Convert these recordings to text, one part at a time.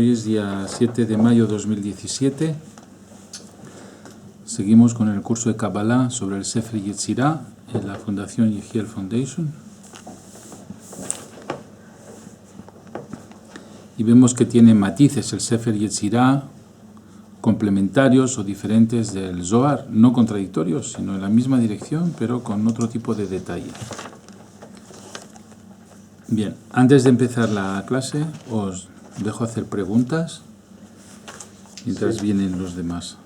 Hoy es día 7 de mayo de 2017. Seguimos con el curso de Kabbalah sobre el Sefer Yetzirah en la Fundación Yehiel Foundation. Y vemos que tiene matices el Sefer Yetzirah, complementarios o diferentes del Zohar, no contradictorios, sino en la misma dirección, pero con otro tipo de detalle. Bien, antes de empezar la clase, os dejo hacer preguntas mientras vienen los demás.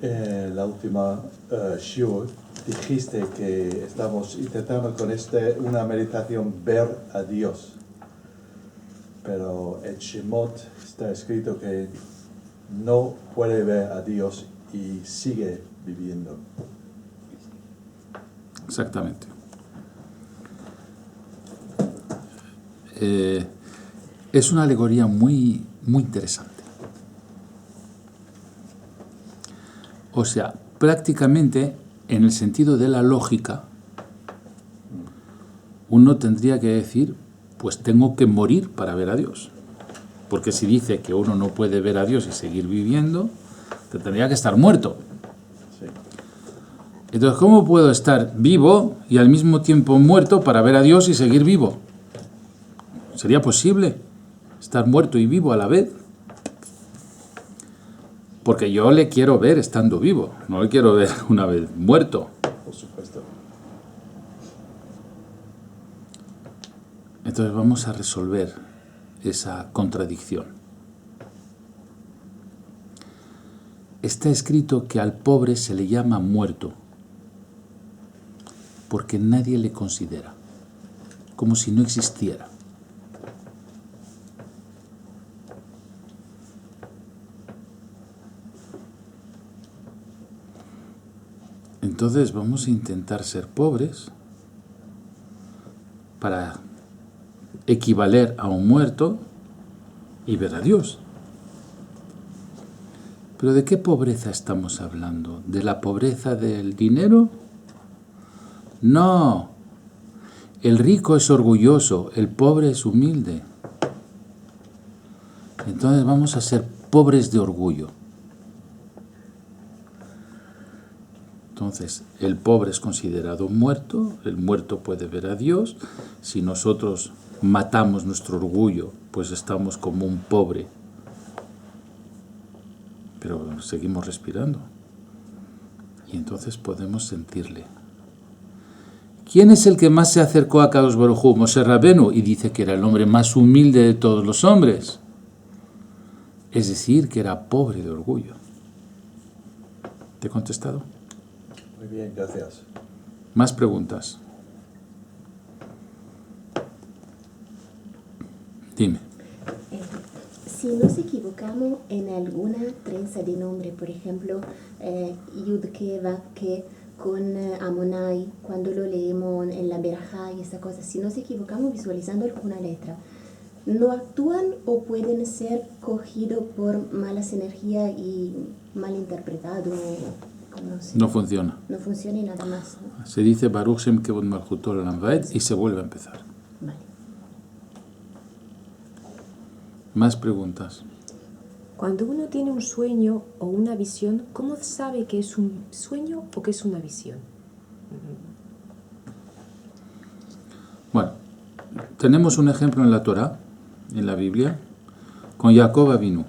La última shiur dijiste que estamos intentando con una meditación ver a Dios, pero en Shemot está escrito que no puede ver a Dios y sigue viviendo. Exactamente. Es una alegoría muy interesante. O sea, prácticamente en el sentido de la lógica, uno tendría que decir, pues tengo que morir para ver a Dios. Porque si dice que uno no puede ver a Dios y seguir viviendo, tendría que estar muerto. Sí. Entonces, ¿cómo puedo estar vivo y al mismo tiempo muerto para ver a Dios y seguir vivo? ¿Sería posible estar muerto y vivo a la vez? Porque yo le quiero ver estando vivo, no le quiero ver una vez muerto. Por supuesto. Entonces vamos a resolver esa contradicción. Está escrito que al pobre se le llama muerto, porque nadie le considera, como si no existiera. Entonces vamos a intentar ser pobres para equivaler a un muerto y ver a Dios. ¿Pero de qué pobreza estamos hablando? ¿De la pobreza del dinero? No. El rico es orgulloso, el pobre es humilde. Entonces vamos a ser pobres de orgullo. Entonces, el pobre es considerado muerto, el muerto puede ver a Dios. Si nosotros matamos nuestro orgullo, pues estamos como un pobre. Pero seguimos respirando. Y entonces podemos sentirle. ¿Quién es el que más se acercó a Kadosh Baruj Hu? Moshe Rabenu, y dice que era el hombre más humilde de todos los hombres. Es decir, que era pobre de orgullo. ¿Te he contestado? Muy bien, gracias. Más preguntas. Dime. Si nos equivocamos en alguna trenza de nombre, por ejemplo, Yudke, Vavke, con Amonai, cuando lo leemos en la Berajá y esa cosa, si nos equivocamos visualizando alguna letra, ¿no actúan o pueden ser cogidos por malas energías y mal interpretados? No funciona. No funciona y nada más, ¿no? Se dice Baruch Shem Kevod Malchuto Olam Vaed y se vuelve a empezar. Vale. Más preguntas. Cuando uno tiene un sueño o una visión, ¿cómo sabe que es un sueño o que es una visión? Bueno, tenemos un ejemplo en la Torá, en la Biblia, con Jacob Avinu.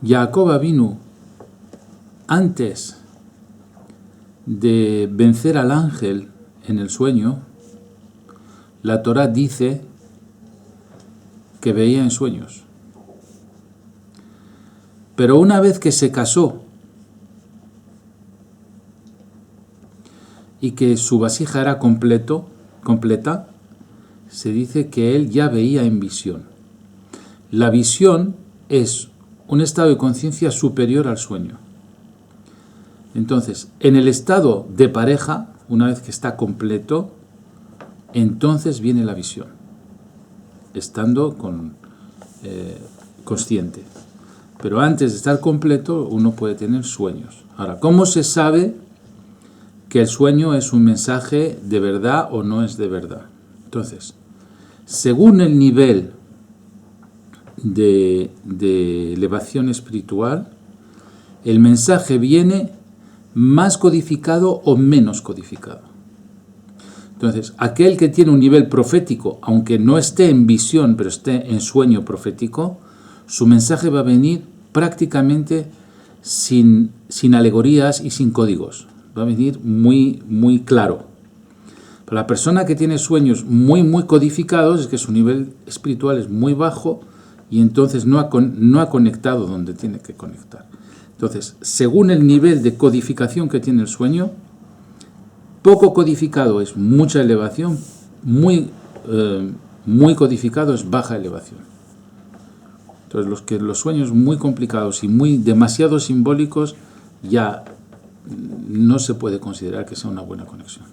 Jacob Avinu, antes de vencer al ángel en el sueño, la Torá dice que veía en sueños. Pero una vez que se casó y que su vasija era completa, se dice que él ya veía en visión. La visión es un estado de conciencia superior al sueño. Entonces, en el estado de pareja, una vez que está completo, entonces viene la visión, estando consciente. Pero antes de estar completo, uno puede tener sueños. Ahora, ¿cómo se sabe que el sueño es un mensaje de verdad o no es de verdad? Entonces, según el nivel de elevación espiritual, el mensaje viene más codificado o menos codificado. Entonces, aquel que tiene un nivel profético, aunque no esté en visión, pero esté en sueño profético, su mensaje va a venir prácticamente sin alegorías y sin códigos. Va a venir muy, muy claro. Pero la persona que tiene sueños muy, muy codificados es que su nivel espiritual es muy bajo y entonces no ha conectado donde tiene que conectar. Entonces, según el nivel de codificación que tiene el sueño, poco codificado es mucha elevación, muy codificado es baja elevación. Entonces, los sueños muy complicados y demasiado simbólicos ya no se puede considerar que sea una buena conexión.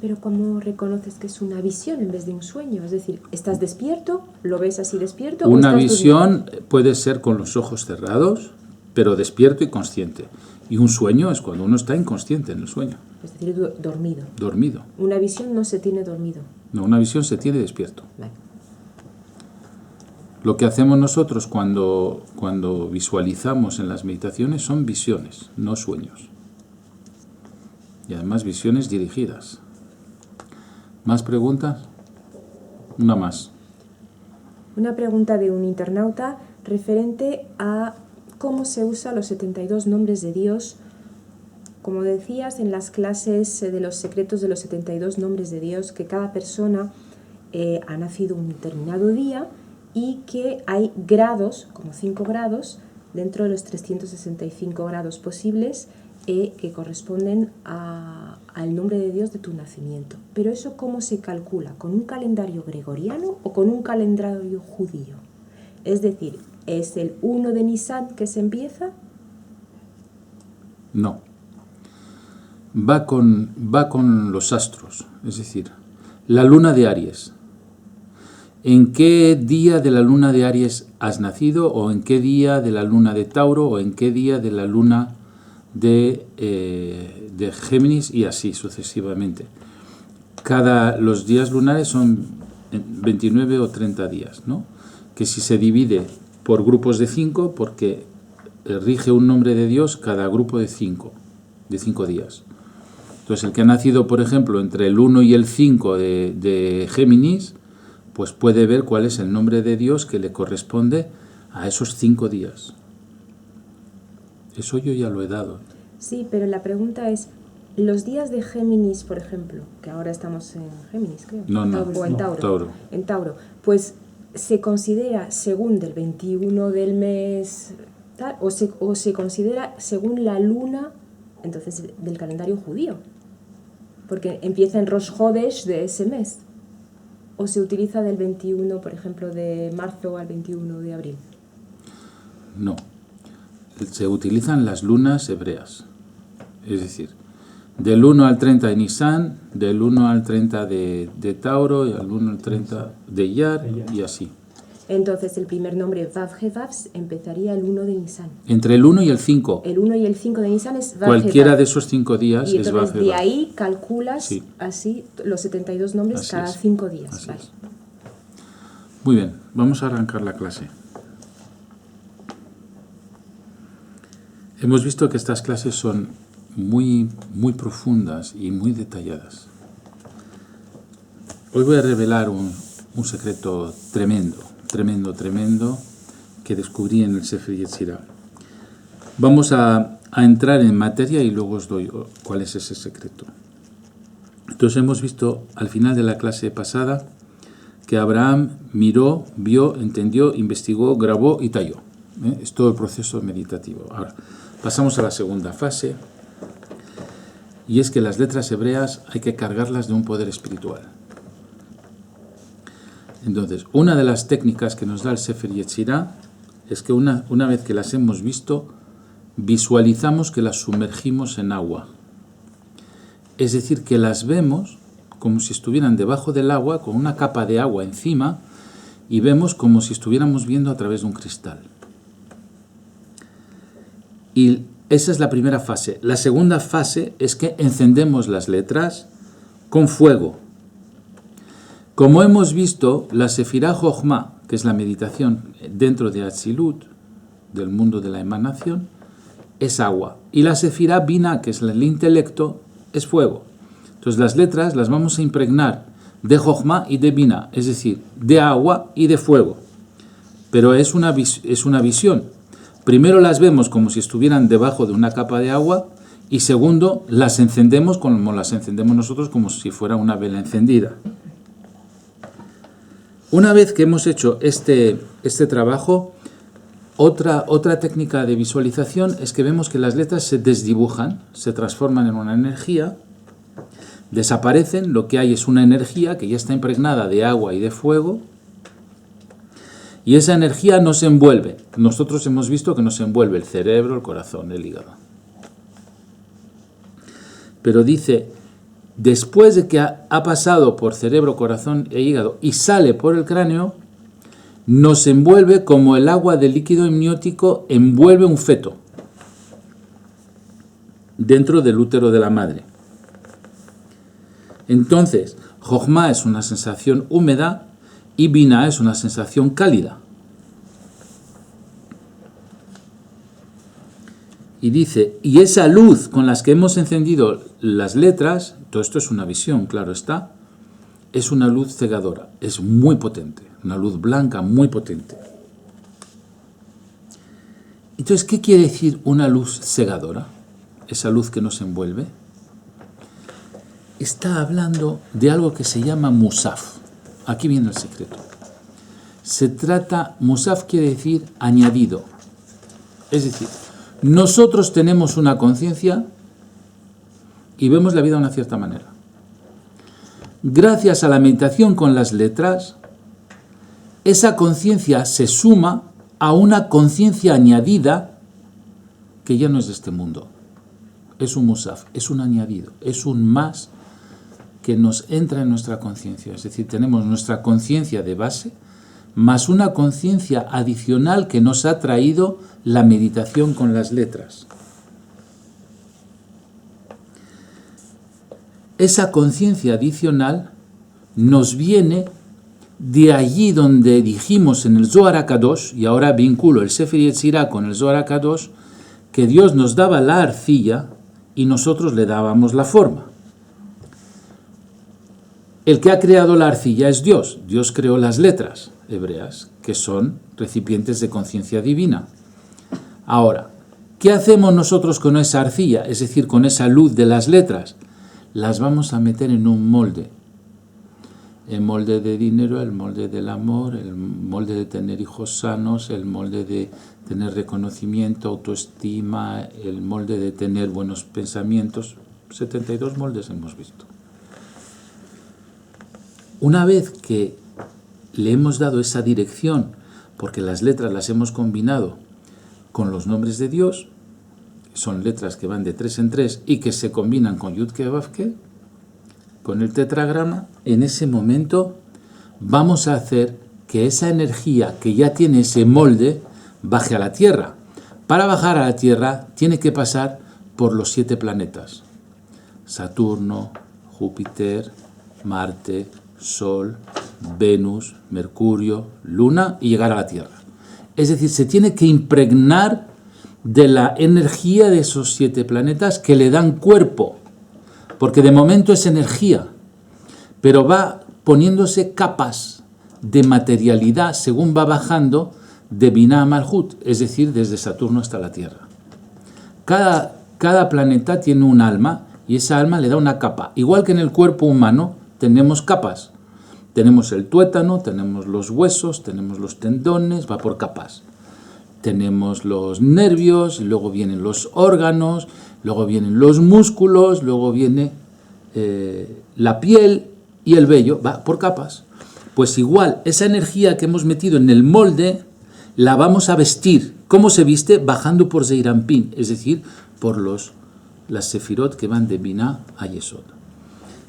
Pero ¿cómo reconoces que es una visión en vez de un sueño? Es decir, ¿estás despierto? ¿Lo ves así despierto? Una ¿o estás visión durmiendo? puede ser con los ojos cerrados, pero despierto y consciente. Y un sueño es cuando uno está inconsciente en el sueño, Es decir, dormido. dormido. Una visión no se tiene dormido. No, una visión se tiene despierto. Vale. Lo que hacemos nosotros cuando visualizamos en las meditaciones son visiones, no sueños. Y además visiones dirigidas. ¿Más preguntas? Una más. Una pregunta de un internauta referente a cómo se usan los 72 nombres de Dios. Como decías en las clases de los secretos de los 72 nombres de Dios, que cada persona ha nacido un determinado día y que hay grados, como 5 grados, dentro de los 365 grados posibles que corresponden al nombre de Dios de tu nacimiento. Pero eso, ¿cómo se calcula? ¿Con un calendario gregoriano o con un calendario judío? Es decir, ¿es el 1 de Nisan que se empieza? No. Va con los astros, es decir, la luna de Aries. ¿En qué día de la luna de Aries has nacido? ¿O en qué día de la luna de Tauro? ¿O en qué día de la luna de Géminis? Y así sucesivamente. Los días lunares son 29 o 30 días, ¿no? Que si se divide por grupos de 5, porque rige un nombre de Dios cada grupo de 5 días. Entonces, el que ha nacido, por ejemplo, entre el 1 y el 5 de Géminis, pues puede ver cuál es el nombre de Dios que le corresponde a esos 5 días. Eso yo ya lo he dado. Sí, pero la pregunta es, los días de Géminis, por ejemplo, que ahora estamos en Géminis, creo. No, O en Tauro. Tauro. En Tauro, pues se considera según del 21 del mes tal, o se considera según la luna, entonces, del calendario judío. Porque empieza en Rosh Hodesh de ese mes. O se utiliza del 21, por ejemplo, de marzo al 21 de abril. No. Se utilizan las lunas hebreas. Es decir, del 1 al 30 de Nisan, del 1 al 30 de Tauro, y al 1 al 30 de Iyar, y así. Entonces, el primer nombre, Vav Hevav, empezaría el 1 de Nisan. Entre el 1 y el 5. El 1 y el 5 de Nisan es Vav Cualquiera Hevav. de esos 5 días Y es entonces Vav de Hevav. ahí calculas Sí. así los 72 nombres Así cada es. 5 días. Así Vale. es. Muy bien, vamos a arrancar la clase. Hemos visto que estas clases son muy, muy profundas y muy detalladas. Hoy voy a revelar un secreto tremendo que descubrí en el Sefer Yetzirah. Vamos a entrar en materia y luego os doy cuál es ese secreto. Entonces hemos visto al final de la clase pasada que Abraham miró, vio, entendió, investigó, grabó y talló. Es todo el proceso meditativo. Ahora, pasamos a la segunda fase, y es que las letras hebreas hay que cargarlas de un poder espiritual. Entonces, una de las técnicas que nos da el Sefer Yetzirah es que una vez que las hemos visto, visualizamos que las sumergimos en agua. Es decir, que las vemos como si estuvieran debajo del agua, con una capa de agua encima, y vemos como si estuviéramos viendo a través de un cristal. Y esa es la primera fase. La segunda fase es que encendemos las letras con fuego. Como hemos visto, la Sefirá Jochma, que es la meditación dentro de Atzilut, del mundo de la emanación, es agua. Y la Sefirá Binah, que es el intelecto, es fuego. Entonces las letras las vamos a impregnar de Jochma y de Binah, es decir, de agua y de fuego. Pero es una visión. Primero las vemos como si estuvieran debajo de una capa de agua y segundo, las encendemos como las encendemos nosotros, como si fuera una vela encendida. Una vez que hemos hecho este trabajo, otra técnica de visualización es que vemos que las letras se desdibujan, se transforman en una energía, desaparecen, lo que hay es una energía que ya está impregnada de agua y de fuego, y esa energía nos envuelve. Nosotros hemos visto que nos envuelve el cerebro, el corazón, el hígado. Pero dice, después de que ha pasado por cerebro, corazón e hígado y sale por el cráneo, nos envuelve como el agua del líquido amniótico envuelve un feto dentro del útero de la madre. Entonces, Jochma es una sensación húmeda y Binah es una sensación cálida. Y dice, y esa luz con las que hemos encendido las letras, todo esto es una visión, claro está, es una luz cegadora, es muy potente, una luz blanca muy potente. Entonces, ¿qué quiere decir una luz cegadora? Esa luz que nos envuelve. Está hablando de algo que se llama Musaf. Aquí viene el secreto. Musaf quiere decir añadido. Es decir, nosotros tenemos una conciencia y vemos la vida de una cierta manera. Gracias a la meditación con las letras, esa conciencia se suma a una conciencia añadida que ya no es de este mundo. Es un musaf, es un añadido, es un más que nos entra en nuestra conciencia. Es decir, tenemos nuestra conciencia de base, más una conciencia adicional que nos ha traído la meditación con las letras. Esa conciencia adicional nos viene de allí donde dijimos en el Zohar HaKadosh, y ahora vinculo el Sefer Yetzirah con el Zohar HaKadosh, que Dios nos daba la arcilla y nosotros le dábamos la forma. El que ha creado la arcilla es Dios. Dios creó las letras hebreas, que son recipientes de conciencia divina. Ahora, ¿qué hacemos nosotros con esa arcilla? Es decir, con esa luz de las letras. Las vamos a meter en un molde. El molde de dinero, el molde del amor, el molde de tener hijos sanos, el molde de tener reconocimiento, autoestima, el molde de tener buenos pensamientos. 72 moldes hemos visto. Una vez que le hemos dado esa dirección, porque las letras las hemos combinado con los nombres de Dios, son letras que van de 3 en 3 y que se combinan con Yud-Ke Vav-Ke, con el tetragrama, en ese momento vamos a hacer que esa energía que ya tiene ese molde baje a la Tierra. Para bajar a la Tierra tiene que pasar por los 7 planetas: Saturno, Júpiter, Marte, Sol, Venus, Mercurio, Luna y llegar a la Tierra. Es decir, se tiene que impregnar de la energía de esos 7 planetas que le dan cuerpo, porque de momento es energía, pero va poniéndose capas de materialidad según va bajando de Binah a Malhut, es decir, desde Saturno hasta la Tierra. Cada planeta tiene un alma y esa alma le da una capa. Igual que en el cuerpo humano tenemos capas. Tenemos el tuétano, tenemos los huesos, tenemos los tendones, va por capas. Tenemos los nervios, luego vienen los órganos, luego vienen los músculos, luego viene la piel y el vello, va por capas. Pues igual, esa energía que hemos metido en el molde, la vamos a vestir. ¿Cómo se viste? Bajando por Zeirampin, es decir, por las sefirot que van de Binah a Yesod.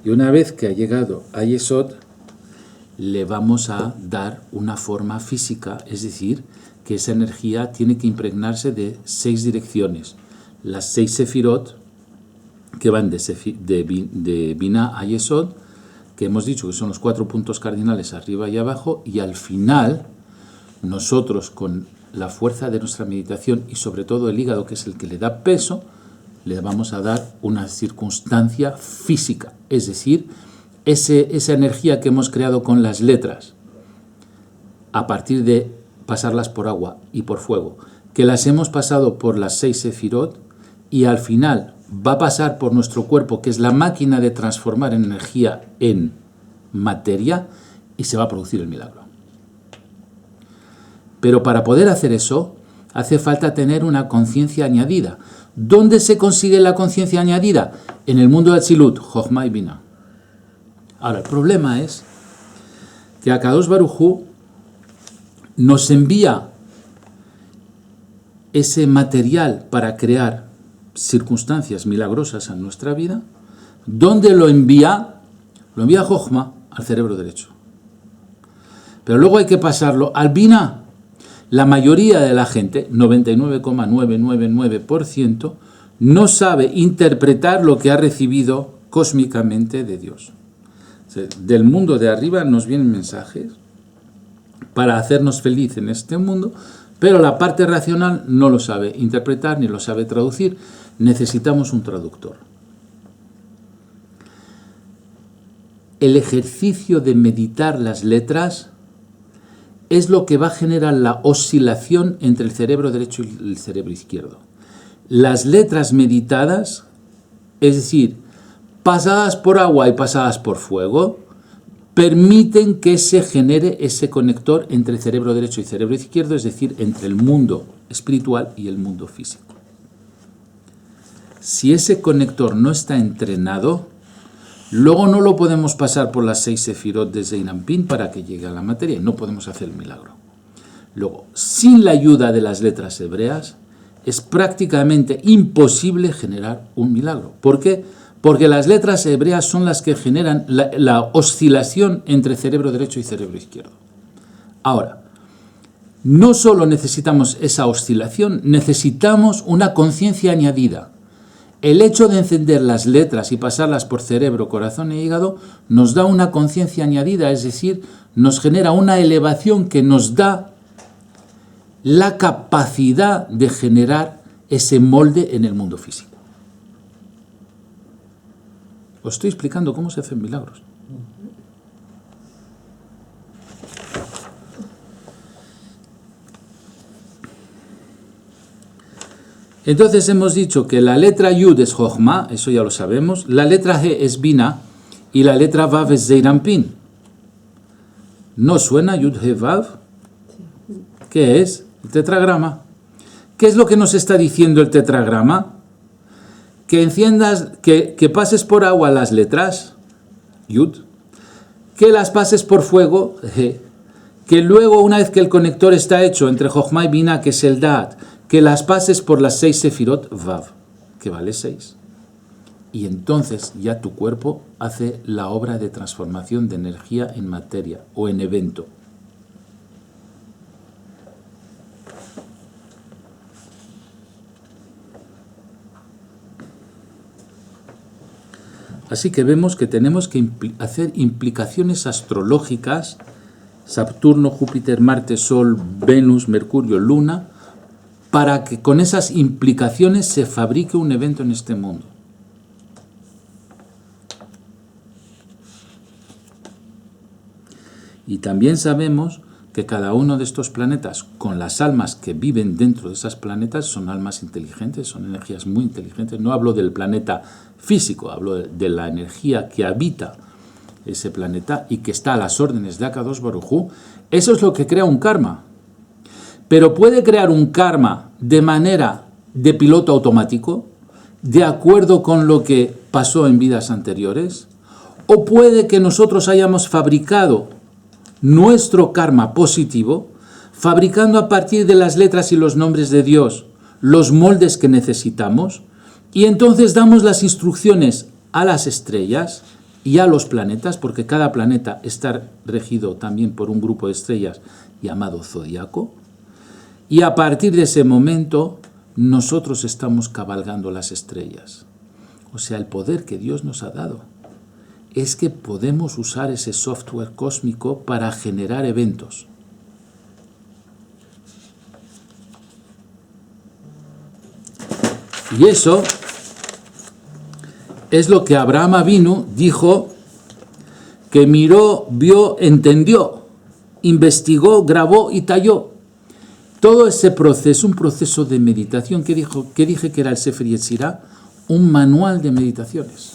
Y una vez que ha llegado a Yesod, le vamos a dar una forma física, es decir, que esa energía tiene que impregnarse de 6 direcciones. Las 6 sefirot que van de Binah a Yesod, que hemos dicho que son los 4 puntos cardinales arriba y abajo, y al final nosotros con la fuerza de nuestra meditación y sobre todo el hígado, que es el que le da peso, le vamos a dar una circunstancia física, es decir, esa energía que hemos creado con las letras, a partir de pasarlas por agua y por fuego, que las hemos pasado por las 6 sefirot y al final va a pasar por nuestro cuerpo, que es la máquina de transformar energía en materia, y se va a producir el milagro. Pero para poder hacer eso, hace falta tener una conciencia añadida. ¿Dónde se consigue la conciencia añadida? En el mundo de Atzilut, Jochma y Binah. Ahora, el problema es que Akadosh Baruj Hu nos envía ese material para crear circunstancias milagrosas en nuestra vida. ¿Dónde lo envía? Lo envía Jochma, al cerebro derecho. Pero luego hay que pasarlo al Binah. La mayoría de la gente, 99,999%, no sabe interpretar lo que ha recibido cósmicamente de Dios. O sea, del mundo de arriba nos vienen mensajes para hacernos feliz en este mundo, pero la parte racional no lo sabe interpretar ni lo sabe traducir. Necesitamos un traductor. El ejercicio de meditar las letras es lo que va a generar la oscilación entre el cerebro derecho y el cerebro izquierdo. Las letras meditadas, es decir, pasadas por agua y pasadas por fuego, permiten que se genere ese conector entre el cerebro derecho y el cerebro izquierdo, es decir, entre el mundo espiritual y el mundo físico. Si ese conector no está entrenado, luego no lo podemos pasar por las 6 sefirot de Zeirampin para que llegue a la materia y no podemos hacer el milagro. Luego, sin la ayuda de las letras hebreas, es prácticamente imposible generar un milagro. ¿Por qué? Porque las letras hebreas son las que generan la oscilación entre cerebro derecho y cerebro izquierdo. Ahora, no solo necesitamos esa oscilación, necesitamos una conciencia añadida. El hecho de encender las letras y pasarlas por cerebro, corazón e hígado nos da una conciencia añadida, es decir, nos genera una elevación que nos da la capacidad de generar ese molde en el mundo físico. Os estoy explicando cómo se hacen milagros. Entonces hemos dicho que la letra Yud es Jochma, eso ya lo sabemos, la letra G es Binah y la letra Vav es Zeirampin. ¿No suena Yud He Vav? ¿Qué es? El tetragrama. ¿Qué es lo que nos está diciendo el tetragrama? Que enciendas, que pases por agua las letras, Yud, que las pases por fuego, He, que luego una vez que el conector está hecho entre Jochma y Binah, que es el Da'at, que las pases por las 6 sefirot Vav, que vale 6. Y entonces ya tu cuerpo hace la obra de transformación de energía en materia o en evento. Así que vemos que tenemos que hacer implicaciones astrológicas, Saturno, Júpiter, Marte, Sol, Venus, Mercurio, Luna, para que con esas implicaciones se fabrique un evento en este mundo. Y también sabemos que cada uno de estos planetas, con las almas que viven dentro de esas planetas, son almas inteligentes, son energías muy inteligentes. No hablo del planeta físico, hablo de la energía que habita ese planeta y que está a las órdenes de Akadosh Baruj Hu. Eso es lo que crea un karma. Pero puede crear un karma de manera de piloto automático, de acuerdo con lo que pasó en vidas anteriores, o puede que nosotros hayamos fabricado nuestro karma positivo, fabricando a partir de las letras y los nombres de Dios los moldes que necesitamos, y entonces damos las instrucciones a las estrellas y a los planetas, porque cada planeta está regido también por un grupo de estrellas llamado zodiaco, y a partir de ese momento nosotros estamos cabalgando las estrellas. O sea, el poder que Dios nos ha dado es que podemos usar ese software cósmico para generar eventos. Y eso es lo que Abraham Avinu dijo que miró, vio, entendió, investigó, grabó y talló. Todo ese proceso, un proceso de meditación que dije que era el Sefer Yetzirah, un manual de meditaciones.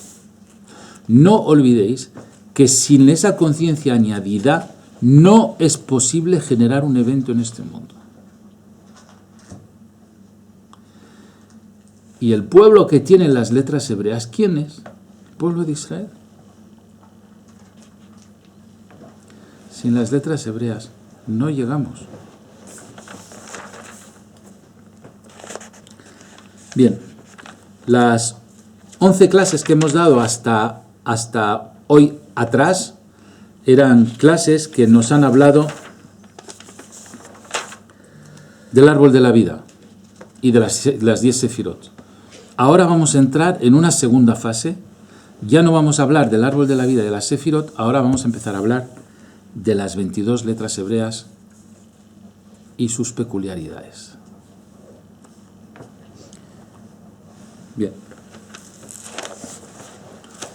No olvidéis que sin esa conciencia añadida no es posible generar un evento en este mundo. Y el pueblo que tiene las letras hebreas, ¿quién es? El pueblo de Israel. Sin las letras hebreas no llegamos. Bien, las 11 clases que hemos dado hasta hoy atrás eran clases que nos han hablado del árbol de la vida y de las 10 sefirot. Ahora vamos a entrar en una segunda fase. Ya no vamos a hablar del árbol de la vida y de las sefirot, ahora vamos a empezar a hablar de las 22 letras hebreas y sus peculiaridades. Bien.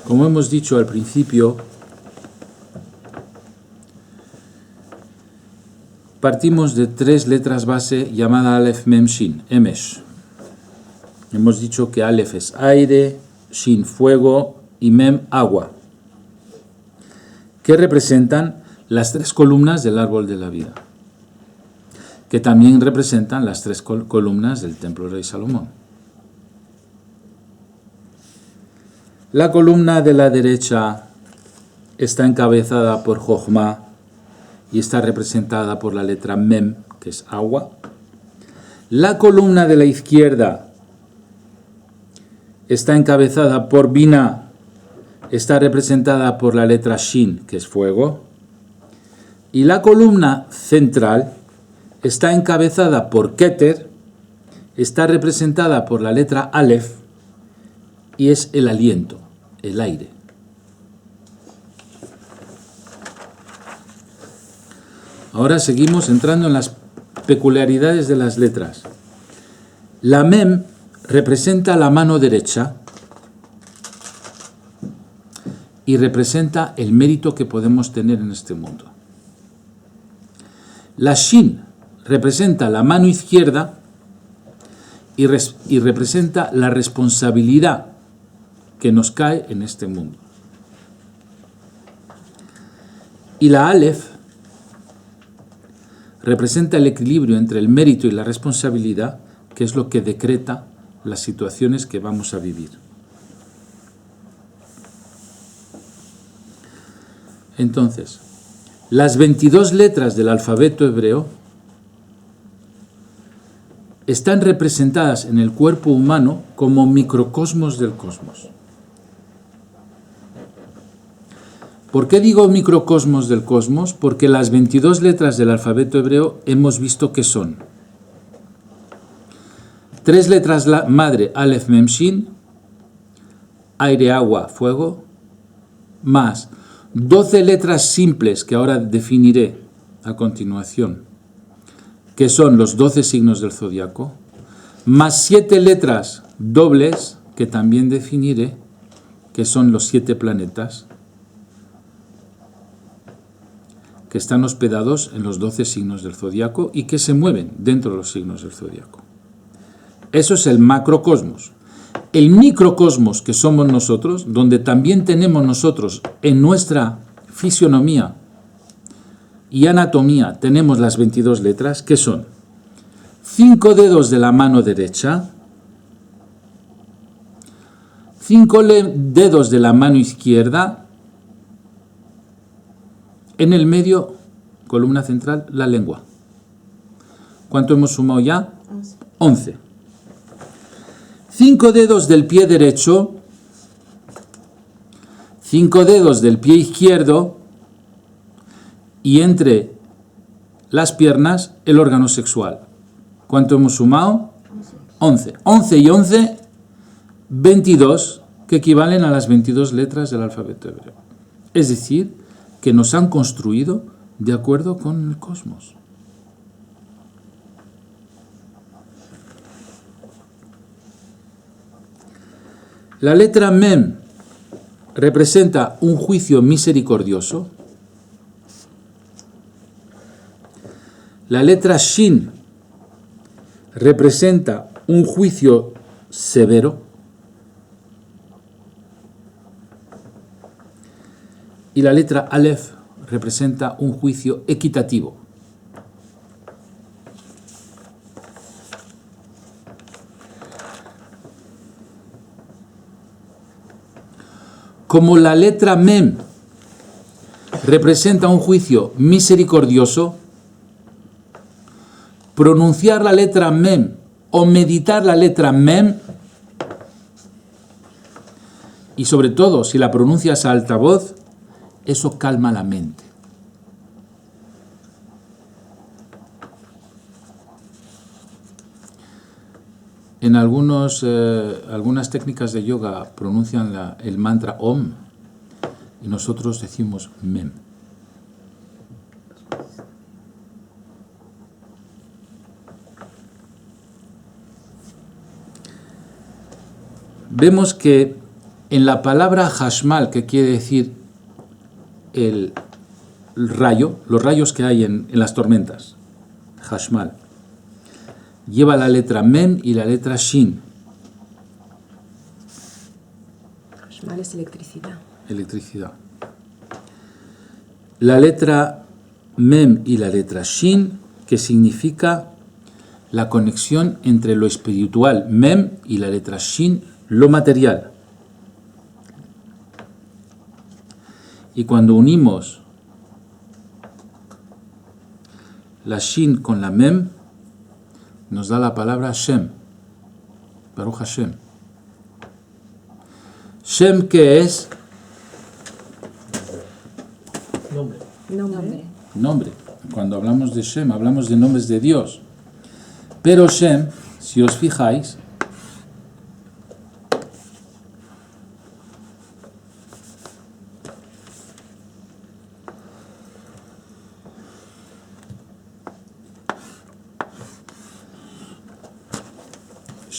Como hemos dicho al principio, partimos de 3 letras base llamadas Aleph, Mem, Shin, Emesh. Hemos dicho que Aleph es aire, Shin fuego y Mem agua, que representan las 3 columnas del árbol de la vida, que también representan las 3 columnas del templo del rey Salomón. La columna de la derecha está encabezada por Jochma y está representada por la letra Mem, que es agua. La columna de la izquierda está encabezada por Binah, está representada por la letra Shin, que es fuego. Y la columna central está encabezada por Keter, está representada por la letra Aleph, y es el aliento, el aire. Ahora seguimos entrando en las peculiaridades de las letras. La Mem representa la mano derecha y representa el mérito que podemos tener en este mundo. La Shin representa la mano izquierda y representa la responsabilidad que nos cae en este mundo. Y la Aleph representa el equilibrio entre el mérito y la responsabilidad, que es lo que decreta las situaciones que vamos a vivir. Entonces, las 22 letras del alfabeto hebreo están representadas en el cuerpo humano como microcosmos del cosmos. ¿Por qué digo microcosmos del cosmos? Porque las 22 letras del alfabeto hebreo hemos visto que son 3 letras madre, Aleph, Mem, Shin, aire, agua, fuego, más 12 letras simples que ahora definiré a continuación, que son los 12 signos del zodiaco, más 7 letras dobles que también definiré, que son los 7 planetas que están hospedados en los 12 signos del zodiaco y que se mueven dentro de los signos del zodiaco. Eso es el macrocosmos. El microcosmos que somos nosotros, donde también tenemos nosotros en nuestra fisionomía y anatomía, tenemos las 22 letras, que son 5 dedos de la mano derecha, 5 dedos de la mano izquierda, en el medio, columna central, la lengua. ¿Cuánto hemos sumado ya? 11. 5 dedos del pie derecho, 5 dedos del pie izquierdo y entre las piernas el órgano sexual. ¿Cuánto hemos sumado? 11. 11 y 11, 22, que equivalen a las 22 letras del alfabeto hebreo. Es decir, que nos han construido de acuerdo con el cosmos. La letra Mem representa un juicio misericordioso. La letra Shin representa un juicio severo. Y la letra Aleph representa un juicio equitativo. Como la letra Mem representa un juicio misericordioso, pronunciar la letra Mem o meditar la letra Mem, y sobre todo si la pronuncias a alta voz, eso calma la mente. En algunas técnicas de yoga pronuncian el mantra Om y nosotros decimos Mem. Vemos que en la palabra Hashmal, que quiere decir el rayo, los rayos que hay en las tormentas, Hashmal, lleva la letra Mem y la letra Shin. Hashmal es electricidad. Electricidad. La letra Mem y la letra Shin, que significa la conexión entre lo espiritual, Mem, y la letra Shin, lo material. Y cuando unimos la Shin con la Mem, nos da la palabra Shem, Baruch Hashem. Shem, ¿qué es? Nombre. Cuando hablamos de Shem, hablamos de nombres de Dios. Pero Shem, si os fijáis,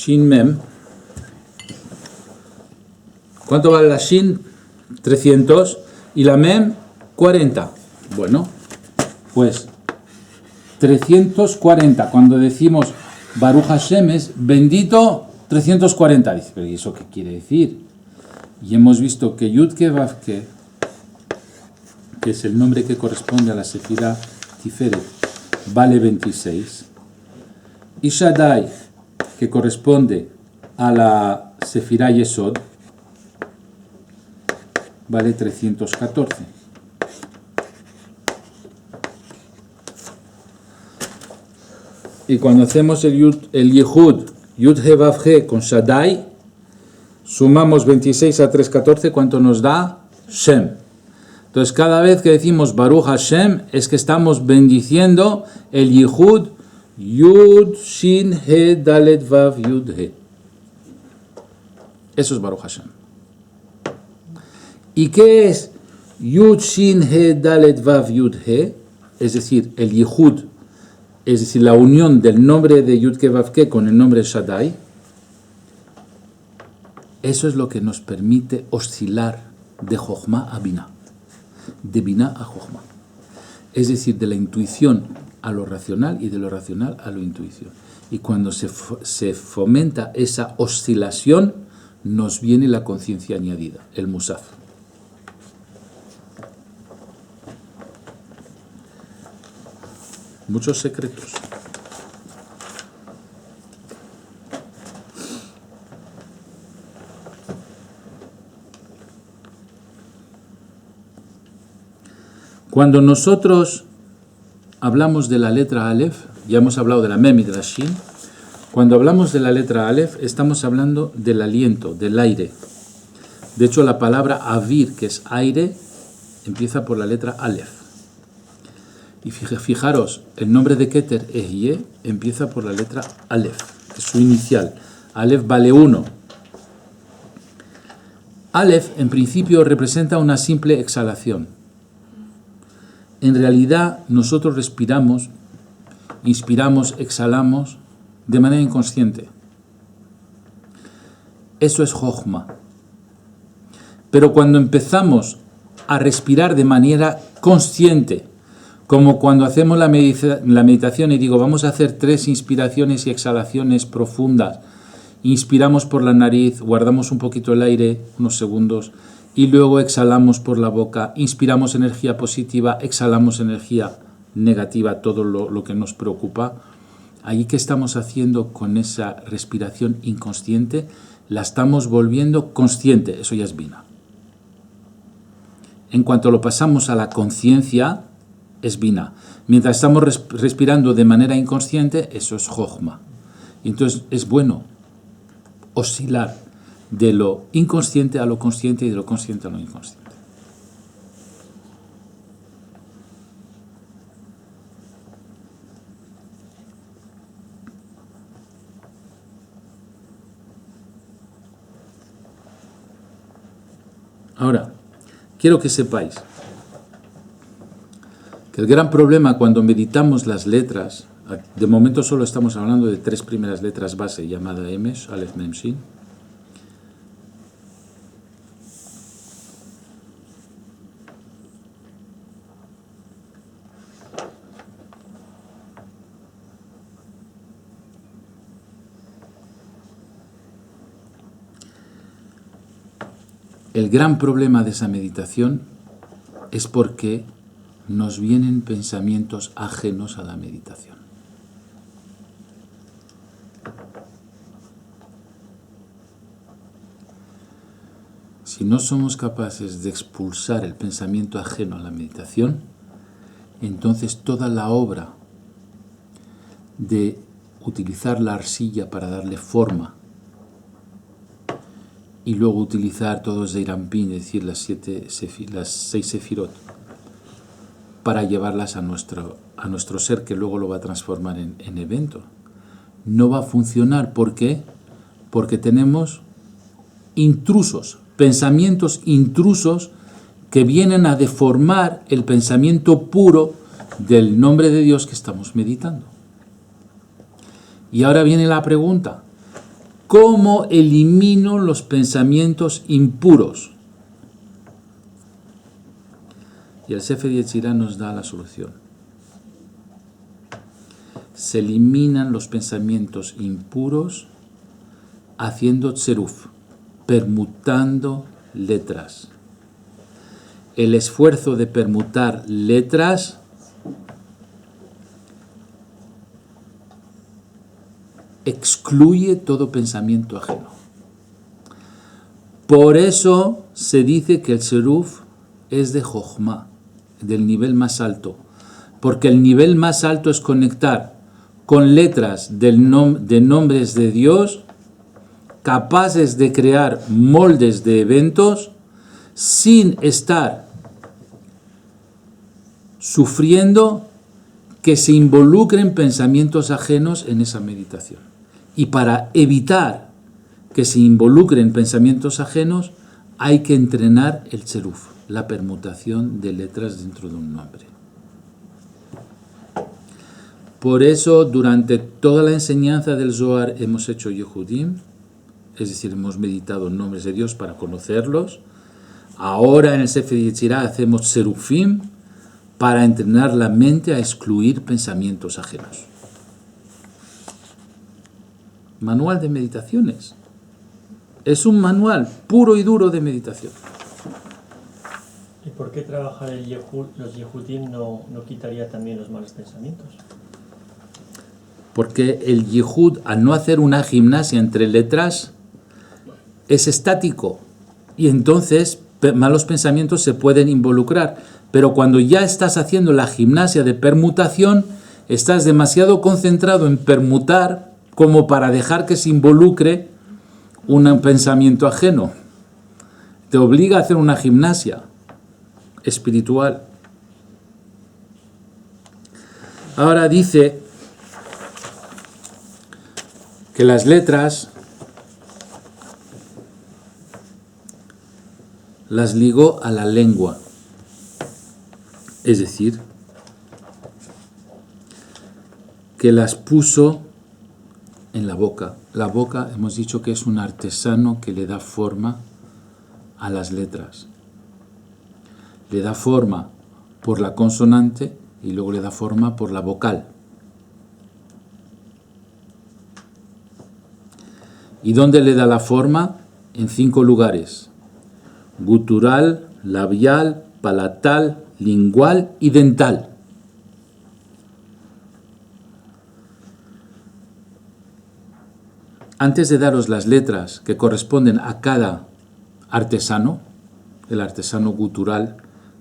Shin Mem. ¿Cuánto vale la Shin? 300. Y la Mem, 40. Bueno, pues 340. Cuando decimos Baruch Hashem es bendito 340. Dice, pero ¿y eso qué quiere decir? Y hemos visto que Yud-Ke Vav-Ke, que es el nombre que corresponde a la Sefirá Tiferet, vale 26. Y Shaddai, que corresponde a la Sefirá Yesod, vale 314. Y cuando hacemos el Yehud, Yud-He Vav-He con Shaddai, sumamos 26 a 314, ¿cuánto nos da? Shem. Entonces cada vez que decimos Baruch Hashem es que estamos bendiciendo el Yehud, Yud, Shin, He, Dalet, Vav, Yud, He. Eso es Baruch Hashem. ¿Y qué es Yud, Shin, He, Dalet, Vav, Yud, He? Es decir, el Yehud, es decir, la unión del nombre de Yud-Ke Vav-Ke con el nombre Shaddai. Eso es lo que nos permite oscilar de Jochma a Binah, de Binah a Jochma. Es decir, de la intuición a lo racional y de lo racional a lo intuición. Y cuando se fomenta esa oscilación, nos viene la conciencia añadida, el Musaf. Muchos secretos. Cuando nosotros hablamos de la letra Aleph, ya hemos hablado de la Mem y de la Shin, cuando hablamos de la letra Aleph estamos hablando del aliento, del aire. De hecho, la palabra Avir, que es aire, empieza por la letra Aleph. Y fijaros, el nombre de Keter, Ehye, empieza por la letra Aleph, es su inicial. Aleph vale 1. Aleph, en principio, representa una simple exhalación. En realidad, nosotros respiramos, inspiramos, exhalamos de manera inconsciente. Eso es Jochma, Pero cuando empezamos a respirar de manera consciente, como cuando hacemos la meditación y digo, vamos a hacer 3 inspiraciones y exhalaciones profundas. Inspiramos por la nariz, guardamos un poquito el aire, unos segundos, y luego exhalamos por la boca, inspiramos energía positiva, exhalamos energía negativa, todo lo que nos preocupa. Ahí que estamos haciendo con esa respiración inconsciente, la estamos volviendo consciente, eso ya es vina. En cuanto lo pasamos a la conciencia, es vina. Mientras estamos respirando de manera inconsciente, eso es jochma. Y entonces es bueno oscilar de lo inconsciente a lo consciente y de lo consciente a lo inconsciente. Ahora, quiero que sepáis que el gran problema cuando meditamos las letras, de momento solo estamos hablando de 3 primeras letras base, llamada Emes, Aleph, Mem, Shin. El gran problema de esa meditación es porque nos vienen pensamientos ajenos a la meditación. Si no somos capaces de expulsar el pensamiento ajeno a la meditación, entonces toda la obra de utilizar la arcilla para darle forma y luego utilizar todo Zeirampin, es decir, las 6 sefirot, para llevarlas a nuestro ser, que luego lo va a transformar en evento. No va a funcionar. ¿Por qué? Porque tenemos intrusos, pensamientos intrusos que vienen a deformar el pensamiento puro del nombre de Dios que estamos meditando. Y ahora viene la pregunta: ¿cómo elimino los pensamientos impuros? Y el Sefer Yetzirah nos da la solución. Se eliminan los pensamientos impuros haciendo tzeruf, permutando letras. El esfuerzo de permutar letras excluye todo pensamiento ajeno. Por eso se dice que el tzeruf es de jochma, del nivel más alto, porque el nivel más alto es conectar con letras de nombres de Dios capaces de crear moldes de eventos sin estar sufriendo que se involucren pensamientos ajenos en esa meditación. Y para evitar que se involucren pensamientos ajenos, hay que entrenar el tzeruf, la permutación de letras dentro de un nombre. Por eso, durante toda la enseñanza del Zohar hemos hecho Yehudim, es decir, hemos meditado en nombres de Dios para conocerlos. Ahora en el Sefer Yetzirah hacemos tzerufim para entrenar la mente a excluir pensamientos ajenos. Manual de meditaciones. Es un manual puro y duro de meditación. ¿Y por qué trabajar los Yehudim no quitaría también los malos pensamientos? Porque el Yehud, al no hacer una gimnasia entre letras, es estático. Y entonces malos pensamientos se pueden involucrar. Pero cuando ya estás haciendo la gimnasia de permutación, estás demasiado concentrado en permutar como para dejar que se involucre un pensamiento ajeno. Te obliga a hacer una gimnasia espiritual. Ahora dice que las letras las ligó a la lengua, es decir, que las puso en la boca. La boca hemos dicho que es un artesano que le da forma a las letras. Le da forma por la consonante y luego le da forma por la vocal. ¿Y dónde le da la forma? En 5 lugares: gutural, labial, palatal, lingual y dental. Antes de daros las letras que corresponden a cada artesano, el artesano gutural,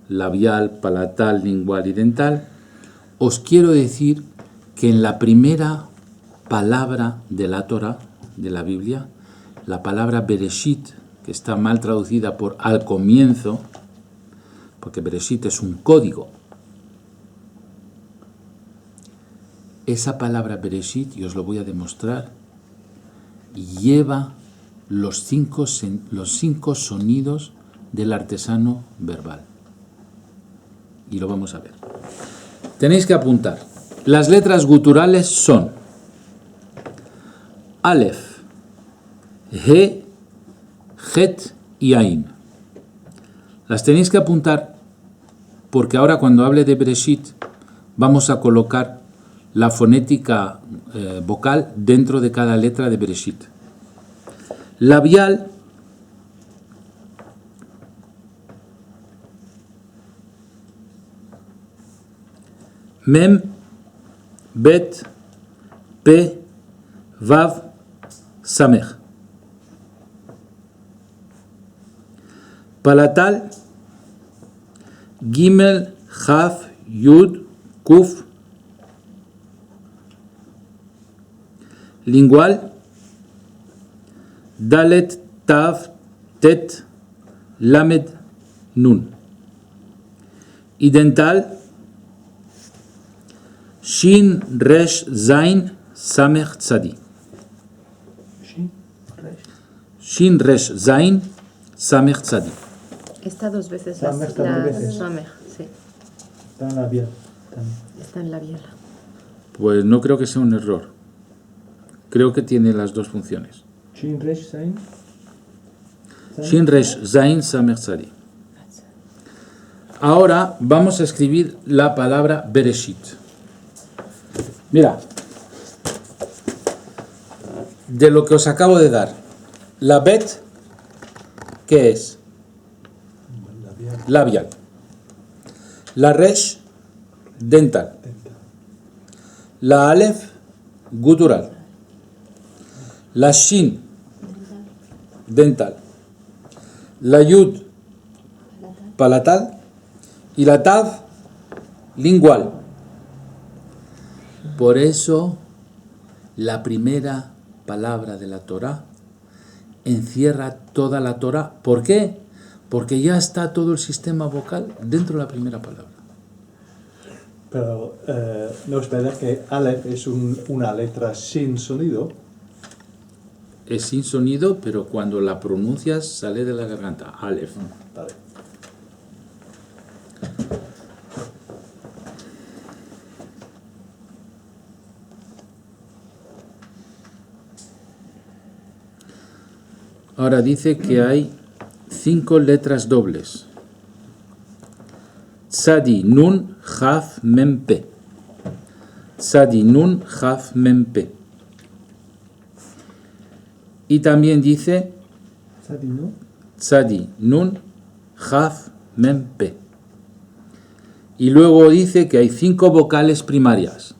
labial, palatal, lingual y dental, os quiero decir que en la primera palabra de la Torá, de la Biblia, la palabra Bereshit, que está mal traducida por al comienzo, porque Bereshit es un código. Esa palabra Bereshit, y os lo voy a demostrar, lleva los cinco sonidos del artesano verbal. Y lo vamos a ver. Tenéis que apuntar. Las letras guturales son Aleph, He, Het y Ain. Las tenéis que apuntar porque ahora cuando hable de Bereshit vamos a colocar la fonética vocal dentro de cada letra de Bereshit. Labial Mem, Bet, Pe, Vav, Samech. Palatal Gimel, Chaf, Yud, Kuf. Lingual Dalet, Tav, Tet, Lamed, Nun. Y dental Shin, Resh, Zain, Samech, Tzadi. Shin, Resh, Zain, Samech, Tzadi. Está 2 veces Samech está 2 veces. Samech, sí. Está en labial también. Está en labial. Pues no creo que sea un error. Creo que tiene las dos funciones. Shin Resh Zain. Shin, Resh, Zain, Samech, Tzadi. Ahora vamos a escribir la palabra Bereshit. Mira, de lo que os acabo de dar, la Bet, ¿qué es? Labial. La Resh, dental. La Aleph, gutural. La Shin, dental. La Yud, palatal. Y la Tav, lingual. Por eso, la primera palabra de la Torá encierra toda la Torá. ¿Por qué? Porque ya está todo el sistema vocal dentro de la primera palabra. Pero no es verdad que Aleph es una letra sin sonido. Es sin sonido, pero cuando la pronuncias sale de la garganta. Aleph. Vale. Ahora dice que hay 5 letras dobles. Tzadi, Nun, Jaf, Mem, Pe. Tzadi, Nun, Jaf, Mem, Pe. Y también dice Sadino. Tzadi, Nun, Jaf, Mem, Pe. Y luego dice que hay 5 vocales primarias.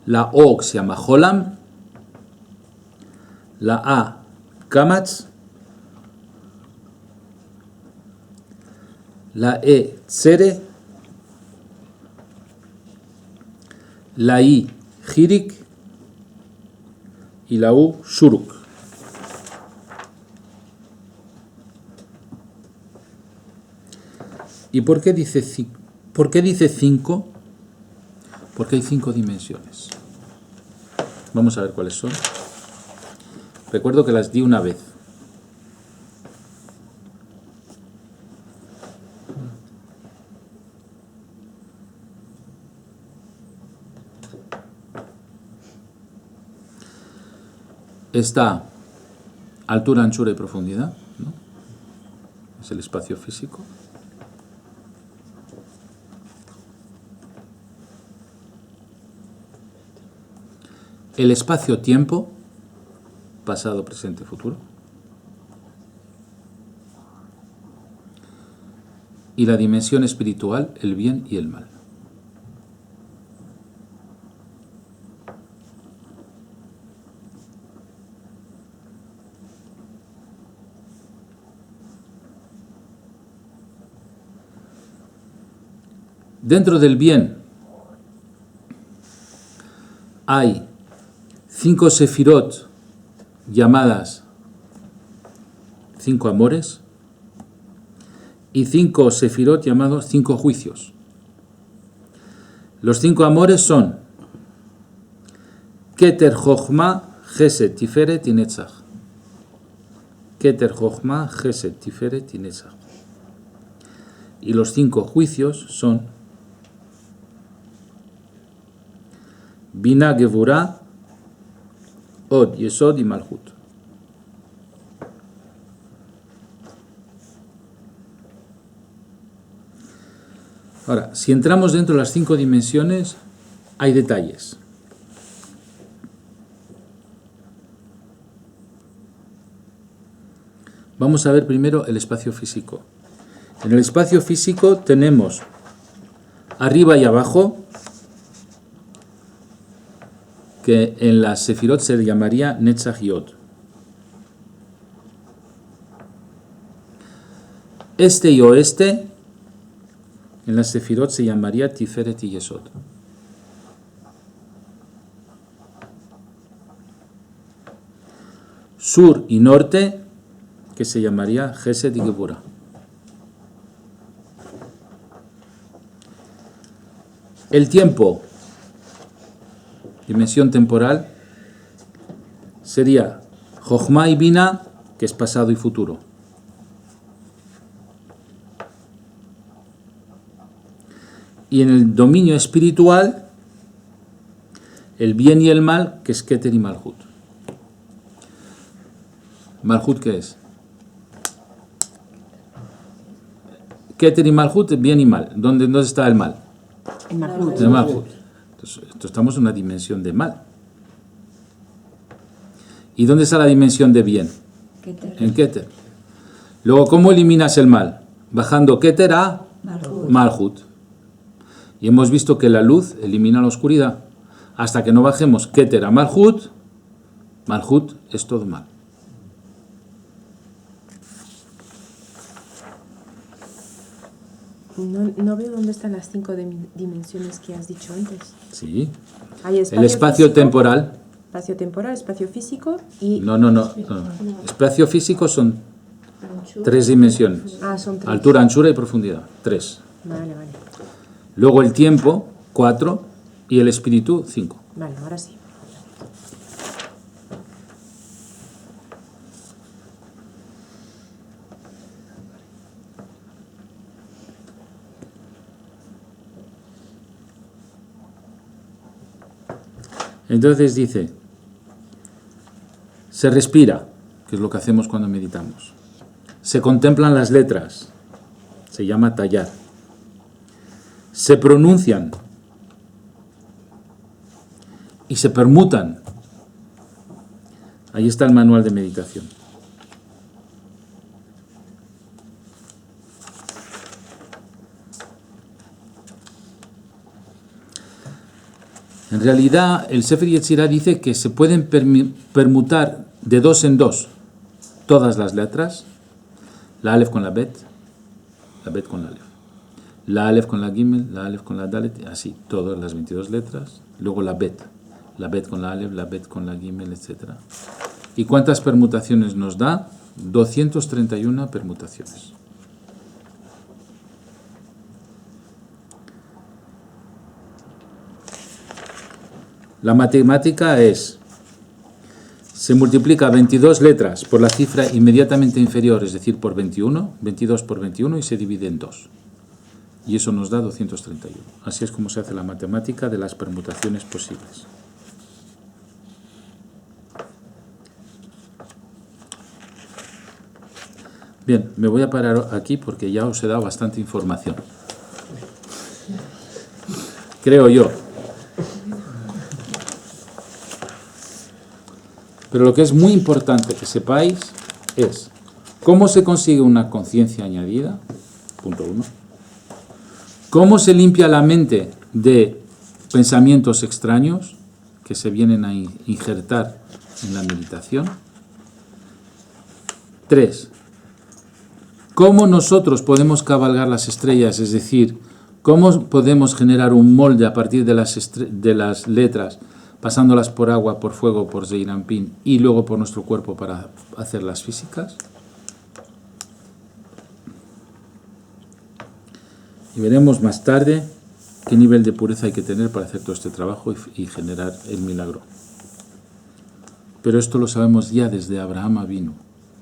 La O que se llama Jolam, la A, Kamatz, la E, Tsere, la I, Jirik y la U, Shuruk. ¿Y por qué dice 5? Porque hay 5 dimensiones. Vamos a ver cuáles son. Recuerdo que las di una vez. Está altura, anchura y profundidad, ¿no? Es el espacio físico. El espacio-tiempo, pasado, presente, futuro. Y la dimensión espiritual, el bien y el mal. Dentro del bien hay 5 sefirot llamadas 5 amores y 5 sefirot llamados 5 juicios. Los 5 amores son Keter, Jochma, Gesed, Tiferet y Netzach. Keter, Jochma, Gesed, Tiferet y Netzach. Y los 5 juicios son Bina, Gevurah, Od, Yesod y Malhut. Ahora, si entramos dentro de las 5 dimensiones, hay detalles. Vamos a ver primero el espacio físico. En el espacio físico tenemos arriba y abajo, que en las sefirot se llamaría Netzach y Od. Este y oeste, en las sefirot se llamaría Tiferet y Yesod. Sur y norte, que se llamaría Gesed y Gevurah. El tiempo, dimensión temporal, sería Jochma y Bina, que es pasado y futuro. Y en el dominio espiritual, el bien y el mal, que es Keter y Malhut. ¿Malhut qué es? Keter y Malhut, bien y mal. ¿Dónde está el mal? En Malhut. En Malhut. Entonces, estamos en una dimensión de mal. ¿Y dónde está la dimensión de bien? Keter. En Keter. Luego, ¿cómo eliminas el mal? Bajando Keter a Malhut. Malhut. Y hemos visto que la luz elimina la oscuridad. Hasta que no bajemos Keter a Malhut, Malhut es todo mal. No veo dónde están las 5 dimensiones que has dicho antes. Sí. Hay El espacio físico, temporal. espacio temporal, espacio físico y... No. Espacio físico son 3 dimensiones. Ah, son 3. Altura, anchura y profundidad. 3. Vale. Luego el tiempo, 4. Y el espíritu, 5. Vale, ahora sí. Entonces dice, se respira, que es lo que hacemos cuando meditamos. Se contemplan las letras, se llama tallar. Se pronuncian y se permutan. Ahí está el manual de meditación. En realidad, el Sefer Yetzirah dice que se pueden permutar de 2 en 2 todas las letras, la Aleph con la Bet con la Aleph, la Aleph con la Gimel, la Aleph con la Dalet, así, todas las 22 letras, luego la Bet con la Aleph, la Bet con la Gimel, etc. ¿Y cuántas permutaciones nos da? 231 permutaciones. La matemática es, se multiplica 22 letras por la cifra inmediatamente inferior, es decir, por 21, 22 por 21 y se divide en 2. Y eso nos da 231. Así es como se hace la matemática de las permutaciones posibles. Bien, me voy a parar aquí porque ya os he dado bastante información. Creo yo. Pero lo que es muy importante que sepáis es cómo se consigue una conciencia añadida, punto 1. Cómo se limpia la mente de pensamientos extraños que se vienen a injertar en la meditación. 3. Cómo nosotros podemos cabalgar las estrellas, es decir, cómo podemos generar un molde a partir de las letras, pasándolas por agua, por fuego, por Zeirampin y luego por nuestro cuerpo para hacerlas físicas. Y veremos más tarde qué nivel de pureza hay que tener para hacer todo este trabajo y generar el milagro. Pero esto lo sabemos ya desde Abraham Avinu.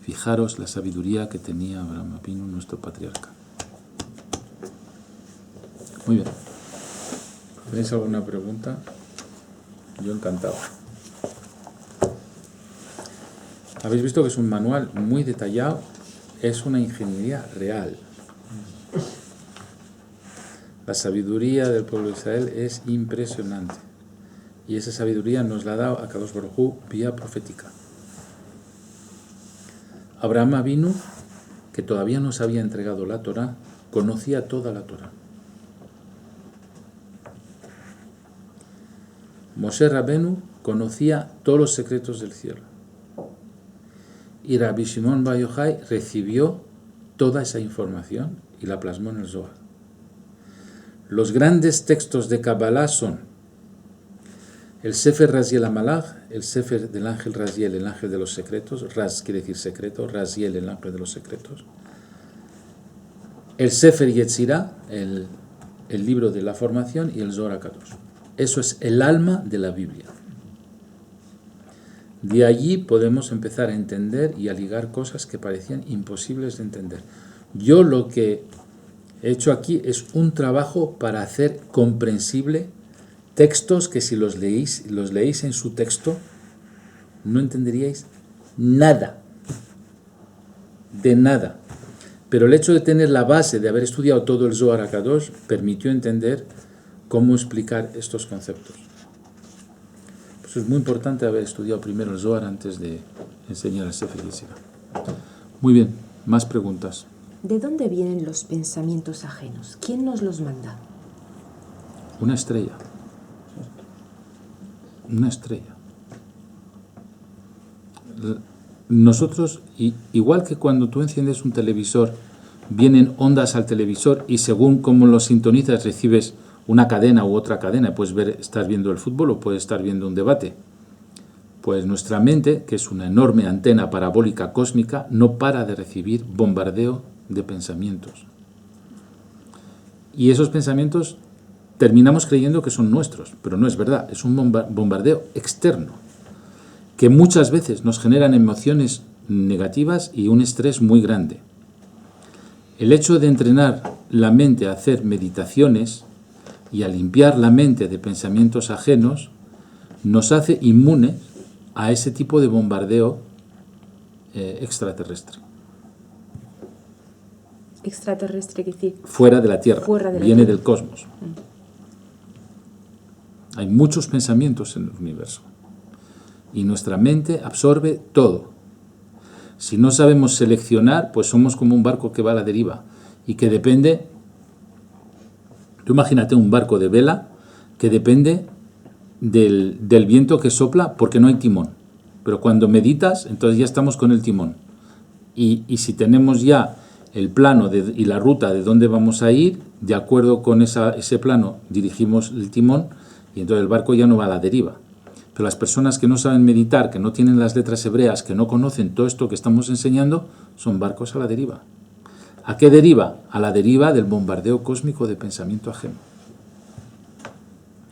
Fijaros la sabiduría que tenía Abraham Avinu, nuestro patriarca. Muy bien. ¿Tenéis alguna pregunta? Yo encantado. Habéis visto que es un manual muy detallado, es una ingeniería real. La sabiduría del pueblo de Israel es impresionante. Y esa sabiduría nos la ha dado Akadosh Baruj Hu vía profética. Abraham Avinu, que todavía no se había entregado la Torá, conocía toda la Torá. Moshe Rabenu conocía todos los secretos del cielo. Y Rabbi Shimon Bar Yochai recibió toda esa información y la plasmó en el Zohar. Los grandes textos de Kabbalah son el Sefer Raziel HaMalach, el Sefer del ángel Raziel, el ángel de los secretos. Raz quiere decir secreto, Raziel, el ángel de los secretos. El Sefer Yetzirah, el libro de la formación, y el Zohar HaKadosh. Eso es el alma de la Biblia. De allí podemos empezar a entender y a ligar cosas que parecían imposibles de entender. Yo lo que he hecho aquí es un trabajo para hacer comprensible textos que si los leéis en su texto, no entenderíais nada. De nada. Pero el hecho de tener la base de haber estudiado todo el Zohar HaKadosh permitió entender cómo explicar estos conceptos. Pues es muy importante haber estudiado primero el Zohar antes de enseñar el Sefer Yetzirah. Muy bien, más preguntas. ¿De dónde vienen los pensamientos ajenos? ¿Quién nos los manda? Una estrella. Una estrella. Nosotros, igual que cuando tú enciendes un televisor, vienen ondas al televisor y según cómo lo sintonizas recibes una cadena u otra cadena. Puedes estar viendo el fútbol o puedes estar viendo un debate. Pues nuestra mente, que es una enorme antena parabólica cósmica, no para de recibir bombardeo de pensamientos. Y esos pensamientos terminamos creyendo que son nuestros, pero no es verdad, es un bombardeo externo, que muchas veces nos generan emociones negativas y un estrés muy grande. El hecho de entrenar la mente a hacer meditaciones y a limpiar la mente de pensamientos ajenos nos hace inmunes a ese tipo de bombardeo extraterrestre. Extraterrestre, ¿qué decir? Fuera de la Tierra, viene Tierra. del cosmos. Hay muchos pensamientos en el universo y nuestra mente absorbe todo. Si no sabemos seleccionar, pues somos como un barco que va a la deriva y que depende. Tú imagínate un barco de vela que depende del viento que sopla porque no hay timón. Pero cuando meditas, entonces ya estamos con el timón. Y si tenemos ya el plano y la ruta de dónde vamos a ir, de acuerdo con ese plano dirigimos el timón y entonces el barco ya no va a la deriva. Pero las personas que no saben meditar, que no tienen las letras hebreas, que no conocen todo esto que estamos enseñando, son barcos a la deriva. ¿A qué deriva? A la deriva del bombardeo cósmico de pensamiento ajeno.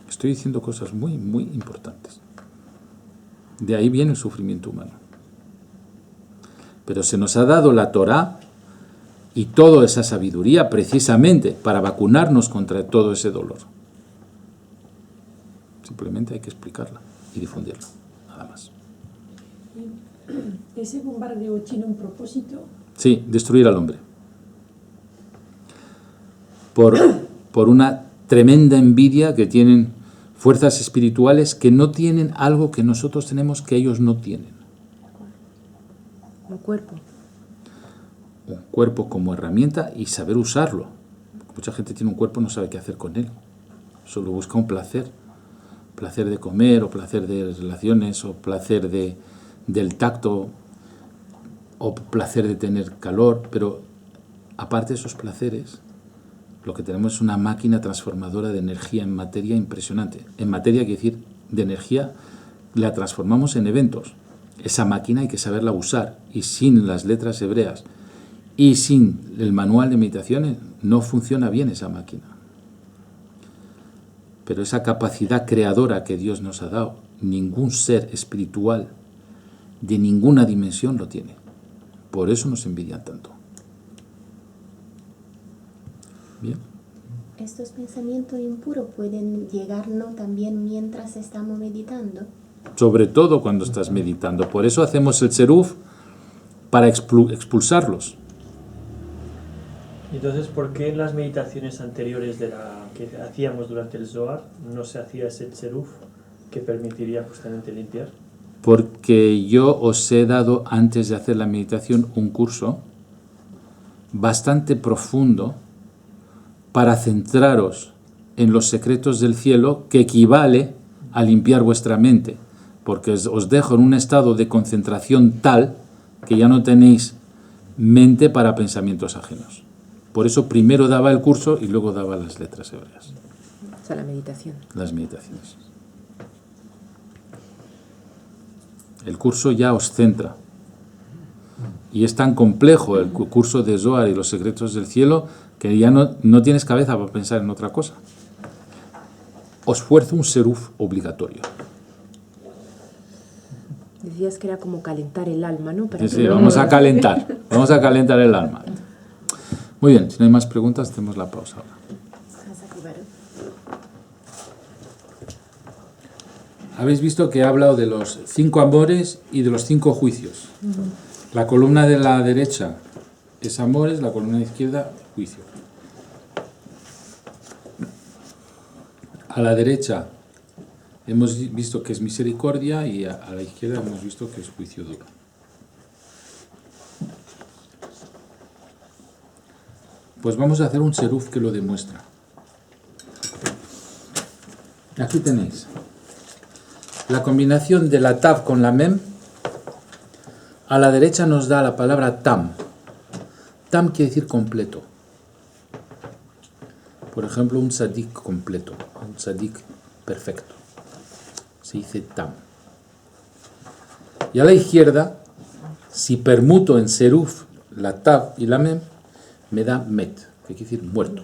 Estoy diciendo cosas muy, muy importantes. De ahí viene el sufrimiento humano. Pero se nos ha dado la Torá y toda esa sabiduría precisamente para vacunarnos contra todo ese dolor. Simplemente hay que explicarla y difundirla, nada más. ¿Ese bombardeo tiene un propósito? Sí, destruir al hombre. Por una tremenda envidia que tienen fuerzas espirituales que no tienen algo que nosotros tenemos que ellos no tienen. Un cuerpo. Un cuerpo como herramienta y saber usarlo. Mucha gente tiene un cuerpo y no sabe qué hacer con él. Solo busca un placer. Placer de comer, o placer de relaciones, o placer del tacto, o placer de tener calor. Pero aparte de esos placeres, lo que tenemos es una máquina transformadora de energía en materia impresionante. En materia, quiere decir, de energía, la transformamos en eventos. Esa máquina hay que saberla usar, y sin las letras hebreas y sin el manual de meditaciones no funciona bien esa máquina. Pero esa capacidad creadora que Dios nos ha dado, ningún ser espiritual de ninguna dimensión lo tiene. Por eso nos envidian tanto. Bien. Estos pensamientos impuros pueden llegarnos también mientras estamos meditando. Sobre todo cuando estás meditando. Por eso hacemos el seruf, para expulsarlos. Entonces, ¿por qué en las meditaciones anteriores que hacíamos durante el Zohar no se hacía ese tzeruf que permitiría justamente limpiar? Porque yo os he dado, antes de hacer la meditación, un curso bastante profundo para centraros en los secretos del cielo, que equivale a limpiar vuestra mente, porque os dejo en un estado de concentración tal que ya no tenéis mente para pensamientos ajenos. Por eso primero daba el curso y luego daba las letras hebreas. O sea, la meditación. Las meditaciones. El curso ya os centra. Y es tan complejo el curso de Zohar y los secretos del cielo que ya no tienes cabeza para pensar en otra cosa. Os fuerzo un seruf obligatorio. Decías que era como calentar el alma, ¿no? Para Sí, que luego- vamos a calentar el alma. Muy bien, si no hay más preguntas, hacemos la pausa ahora. Habéis visto que he hablado de los 5 amores y de los 5 juicios. La columna de la derecha es amores, la columna de la izquierda, juicio. A la derecha hemos visto que es misericordia y a la izquierda hemos visto que es juicio duro. Pues vamos a hacer un seruf que lo demuestra. Aquí tenéis la combinación de la tav con la mem. A la derecha nos da la palabra tam. Tam quiere decir completo. Por ejemplo, un tzadik completo, un tzadik perfecto. Se dice tam. Y a la izquierda, si permuto en seruf la tav y la mem, me da met, que quiere decir muerto.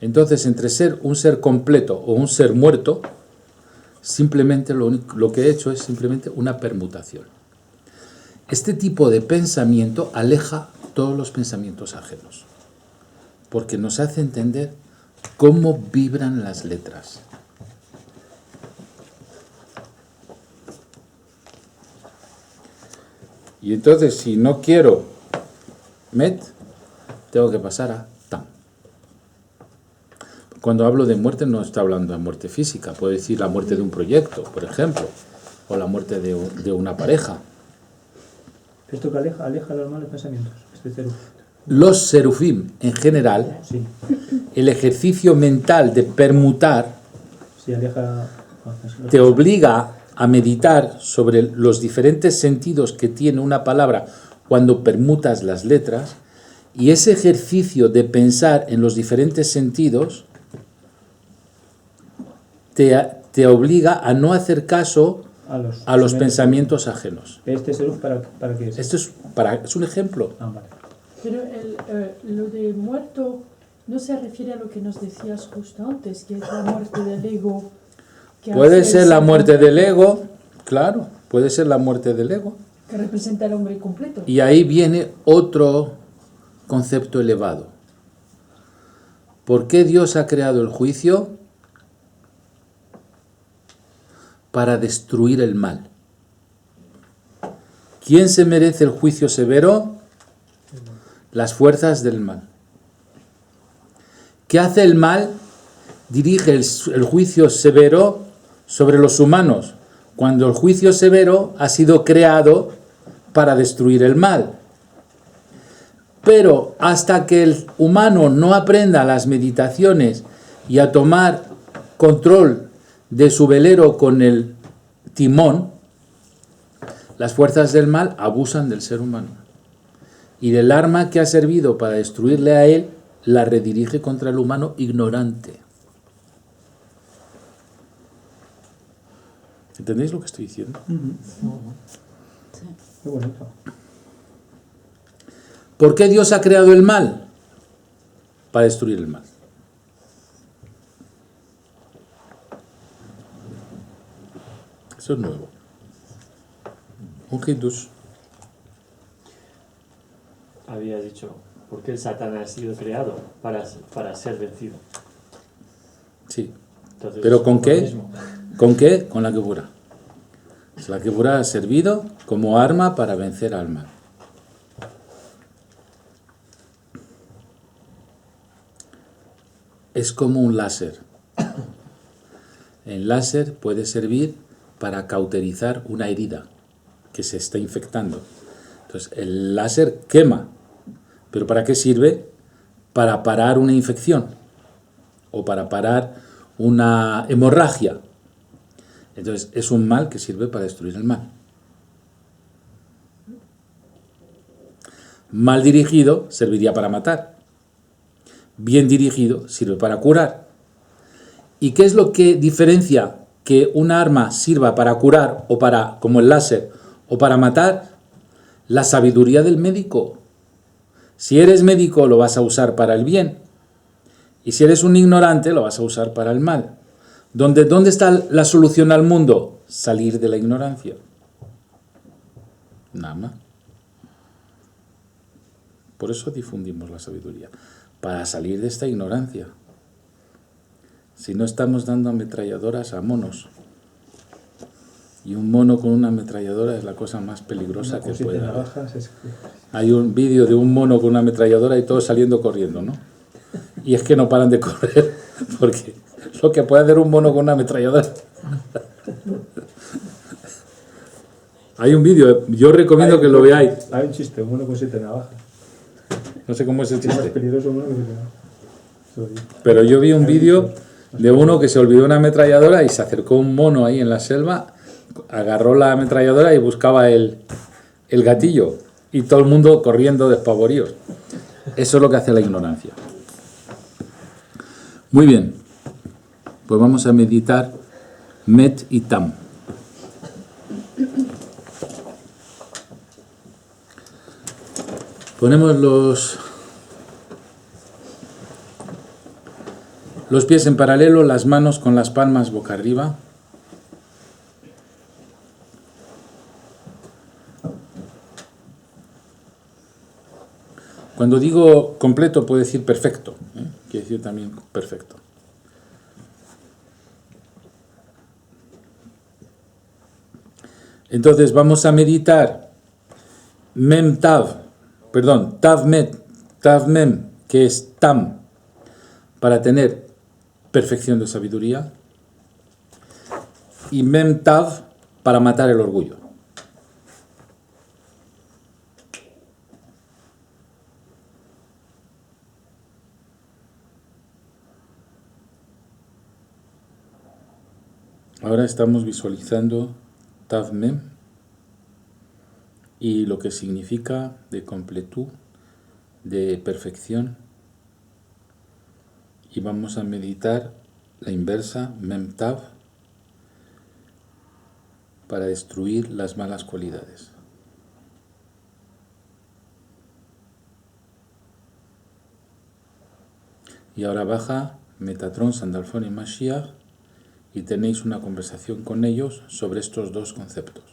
Entonces, entre ser un ser completo o un ser muerto, simplemente lo que he hecho es simplemente una permutación. Este tipo de pensamiento aleja todos los pensamientos ajenos, porque nos hace entender cómo vibran las letras. Y entonces, si no quiero met, tengo que pasar a tam. Cuando hablo de muerte no estoy hablando de muerte física, puedo decir la muerte de un proyecto, por ejemplo, o la muerte de una pareja. Esto que aleja los malos pensamientos, este ceruf. Los serufim en general, Sí, el ejercicio mental de permutar sí, aleja. te obliga a meditar sobre los diferentes sentidos que tiene una palabra cuando permutas las letras, y ese ejercicio de pensar en los diferentes sentidos te obliga a no hacer caso a los pensamientos ajenos. ¿Este ceruf para qué es? Esto es un ejemplo. Ah, vale. Pero lo de muerto no se refiere a lo que nos decías justo antes, que es la muerte del ego. Que Puede hace ser el la ser muerte completo, del ego, claro, puede ser la muerte del ego. que representa al hombre completo. Y ahí viene otro concepto elevado. ¿Por qué Dios ha creado el juicio? Para destruir el mal. ¿Quién se merece el juicio severo? Las fuerzas del mal. ¿Qué hace el mal? Dirige el juicio severo sobre los humanos, cuando el juicio severo ha sido creado para destruir el mal. Pero hasta que el humano no aprenda las meditaciones y a tomar control de su velero con el timón, las fuerzas del mal abusan del ser humano. Y del arma que ha servido para destruirle a él, la redirige contra el humano ignorante. ¿Entendéis lo que estoy diciendo? Qué bonito. ¿Por qué Dios ha creado el mal? Para destruir el mal. Eso es nuevo. Un hidush. Había dicho, ¿por qué el Satán ha sido creado? Para ser vencido. Sí. Entonces, ¿Pero con lo qué? mismo. ¿Con qué? Con la Kebura. La Kebura ha servido como arma para vencer al mal. Es como un láser. El láser puede servir para cauterizar una herida que se está infectando. Entonces, el láser quema. ¿Pero para qué sirve? Para parar una infección o para parar una hemorragia. Entonces, es un mal que sirve para destruir el mal. Mal dirigido serviría para matar. Bien dirigido sirve para curar. ¿Y qué es lo que diferencia que una arma sirva para curar o para, como el láser, o para matar? La sabiduría del médico. Si eres médico lo vas a usar para el bien. Y si eres un ignorante lo vas a usar para el mal. ¿Dónde está la solución al mundo? Salir de la ignorancia. Nada más. Por eso difundimos la sabiduría. Para salir de esta ignorancia. Si no estamos dando ametralladoras a monos. Y un mono con una ametralladora es la cosa más peligrosa que puede haber. Hay un vídeo de un mono con una ametralladora y todos saliendo corriendo, ¿no? Y es que no paran de correr, porque lo que puede hacer un mono con una ametralladora. Hay un vídeo, yo recomiendo que lo veáis. Hay un chiste, un mono con 7 navajas. No sé cómo es el Es más chiste. peligroso un mono con 7 navajas. Pero yo vi un vídeo de uno que se olvidó una ametralladora y se acercó un mono ahí en la selva, agarró la ametralladora y buscaba el gatillo. Y todo el mundo corriendo despavoridos. Eso es lo que hace la ignorancia. Muy bien. Pues vamos a meditar Met y Tam. Ponemos los pies en paralelo, las manos con las palmas boca arriba. Cuando digo completo puedo decir perfecto, quiere decir también perfecto. Entonces vamos a meditar Tav Mem, que es Tam, para tener perfección de sabiduría, y Mem Tav para matar el orgullo. Ahora estamos visualizando Tav Mem y lo que significa de completud, de perfección. Y vamos a meditar la inversa, Mem Tav, para destruir las malas cualidades. Y ahora baja Metatron, Sandalfón y Mashiach y tenéis una conversación con ellos sobre estos dos conceptos.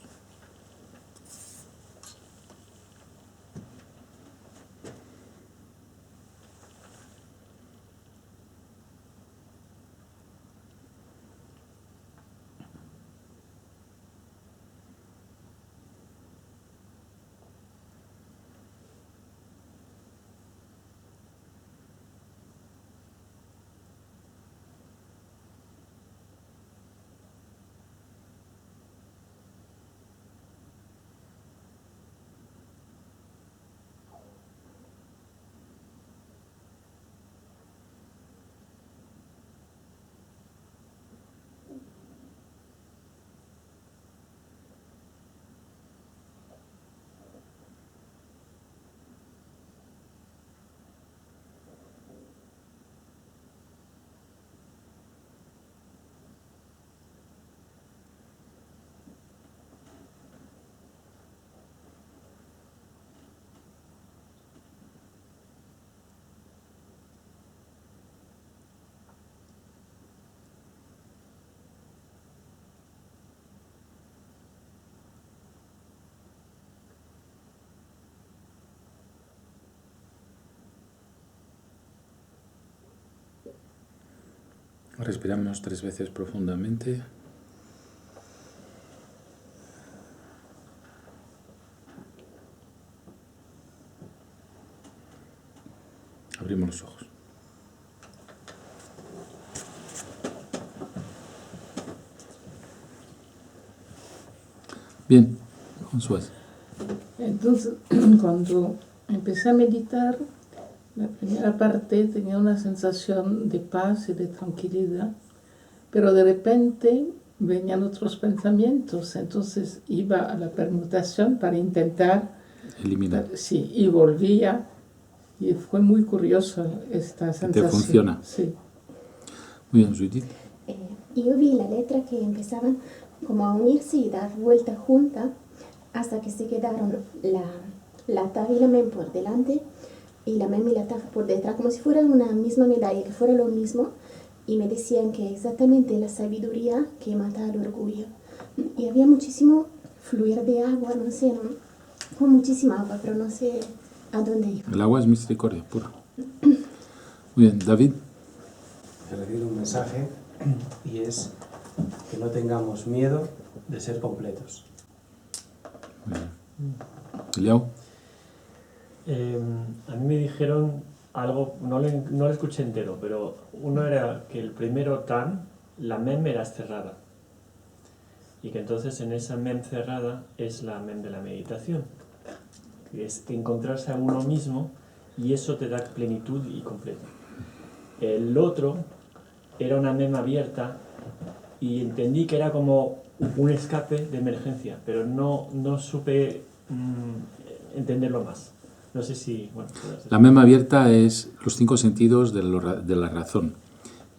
Respiramos 3 veces profundamente. Abrimos los ojos. Bien, Josué. Entonces, cuando empecé a meditar, la primera parte tenía una sensación de paz y de tranquilidad, pero de repente venían otros pensamientos, entonces iba a la permutación para intentar Eliminar. Sí, y volvía, y fue muy curioso esta sensación. funciona? Sí. Y yo vi la letra que empezaban como a unirse y dar vuelta junta hasta que se quedaron la Tav y la Mem por delante y la Mem y la Tav por detrás, como si fuera una misma medalla, que fuera lo mismo, y me decían que exactamente la sabiduría que mata al orgullo. Y había muchísimo fluir de agua, no sé, con muchísima agua, pero no sé a dónde iba. El agua es misericordia pura. Muy bien, David. He recibido un mensaje y es que no tengamos miedo de ser completos. Muy bien. Eliao. A mí me dijeron algo, no lo escuché entero, pero uno era que el primero tan, la mem era cerrada. Y que entonces en esa mem cerrada es la mem de la meditación. Que es encontrarse a uno mismo y eso te da plenitud y completo. El otro era una mem abierta y entendí que era como un escape de emergencia, pero no supe entenderlo más. No sé si... Bueno, la mem abierta es los 5 sentidos de la razón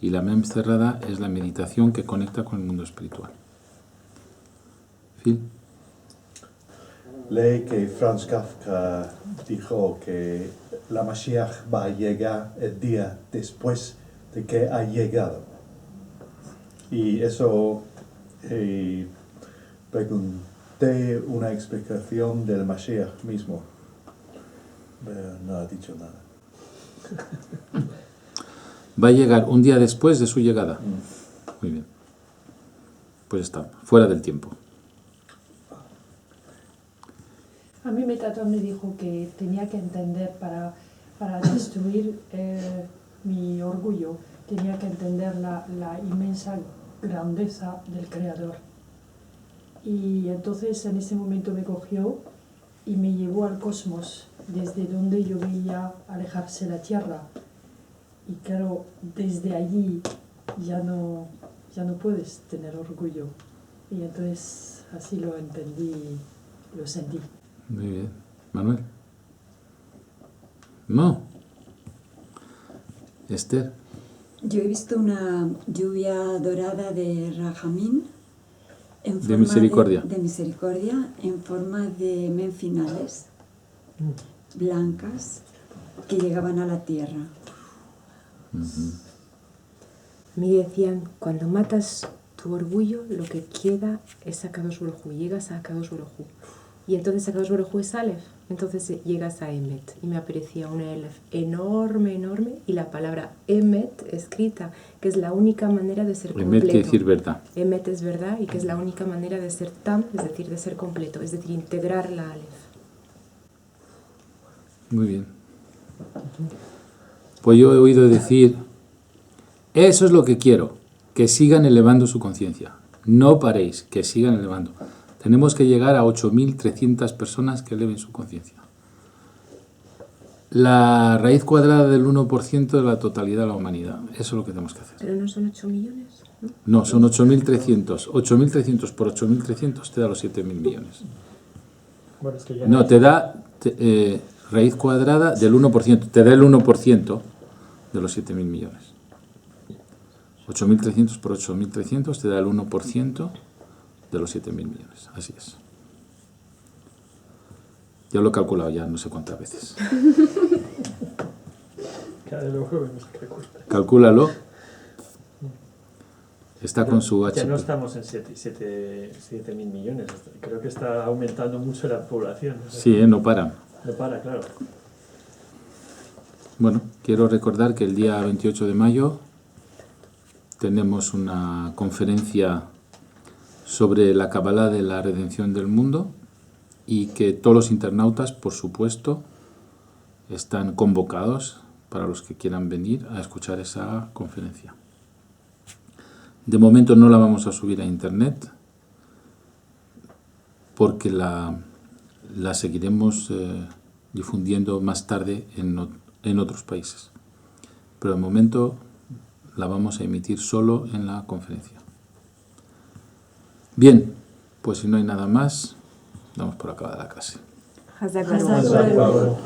y la mem cerrada es la meditación que conecta con el mundo espiritual. Phil. Leí que Franz Kafka dijo que la Mashiach va a llegar el día después de que ha llegado. Y eso pregunté una explicación del Mashiach mismo, pero no ha dicho nada. Va a llegar un día después de su llegada. Muy bien. Pues está, fuera del tiempo. A mí Metatron me dijo que tenía que entender para destruir mi orgullo, tenía que entender la inmensa grandeza del Creador. Y entonces en ese momento me cogió y me llevó al cosmos, desde donde yo veía alejarse la Tierra. Y claro, desde allí ya no puedes tener orgullo. Y entonces así lo entendí, lo sentí. Muy bien. Manuel. No. Esther. Yo he visto una lluvia dorada de Rahamín en forma De misericordia. De misericordia en forma de menfinales blancas que llegaban a la tierra. Me decían, cuando matas tu orgullo, lo que queda es Akadosh Baruj Hu, llegas a Akadosh Baruj Hu. Y entonces Akadosh Baruj Hu es Aleph, entonces llegas a Emet. Y me aparecía una Aleph enorme, enorme, y la palabra Emet escrita, que es la única manera de ser completo. Emet quiere decir verdad. Emet es verdad, y que es la única manera de ser tam, es decir, de ser completo, es decir, integrar la Aleph. Muy bien. Pues yo he oído decir, eso es lo que quiero, que sigan elevando su conciencia. No paréis, que sigan elevando. Tenemos que llegar a 8.300 personas que eleven su conciencia. La raíz cuadrada del 1% de la totalidad de la humanidad. Eso es lo que tenemos que hacer. Pero no son 8 millones, ¿no? No, son 8.300. 8.300 por 8.300 te da los 7.000 millones. Bueno, es que ya No, te da raíz cuadrada del 1%. Te da el 1% de los 7.000 millones. 8.300 por 8.300 te da el 1% de los 7.000 millones. Así es. Yo lo he calculado ya no sé cuántas veces. Calcúlalo. Está con su HP. Ya no estamos en 7.000 millones. Creo que está aumentando mucho la población. Sí, no para. No para, claro. Bueno, quiero recordar que el día 28 de mayo tenemos una conferencia sobre la Kabbalah de la redención del mundo y que todos los internautas, por supuesto, están convocados para los que quieran venir a escuchar esa conferencia. De momento no la vamos a subir a internet porque la seguiremos difundiendo más tarde en otros países. Pero de momento la vamos a emitir solo en la conferencia. Bien, pues si no hay nada más, damos por acabada la clase. Hazak Hazak Baruch. Baruch.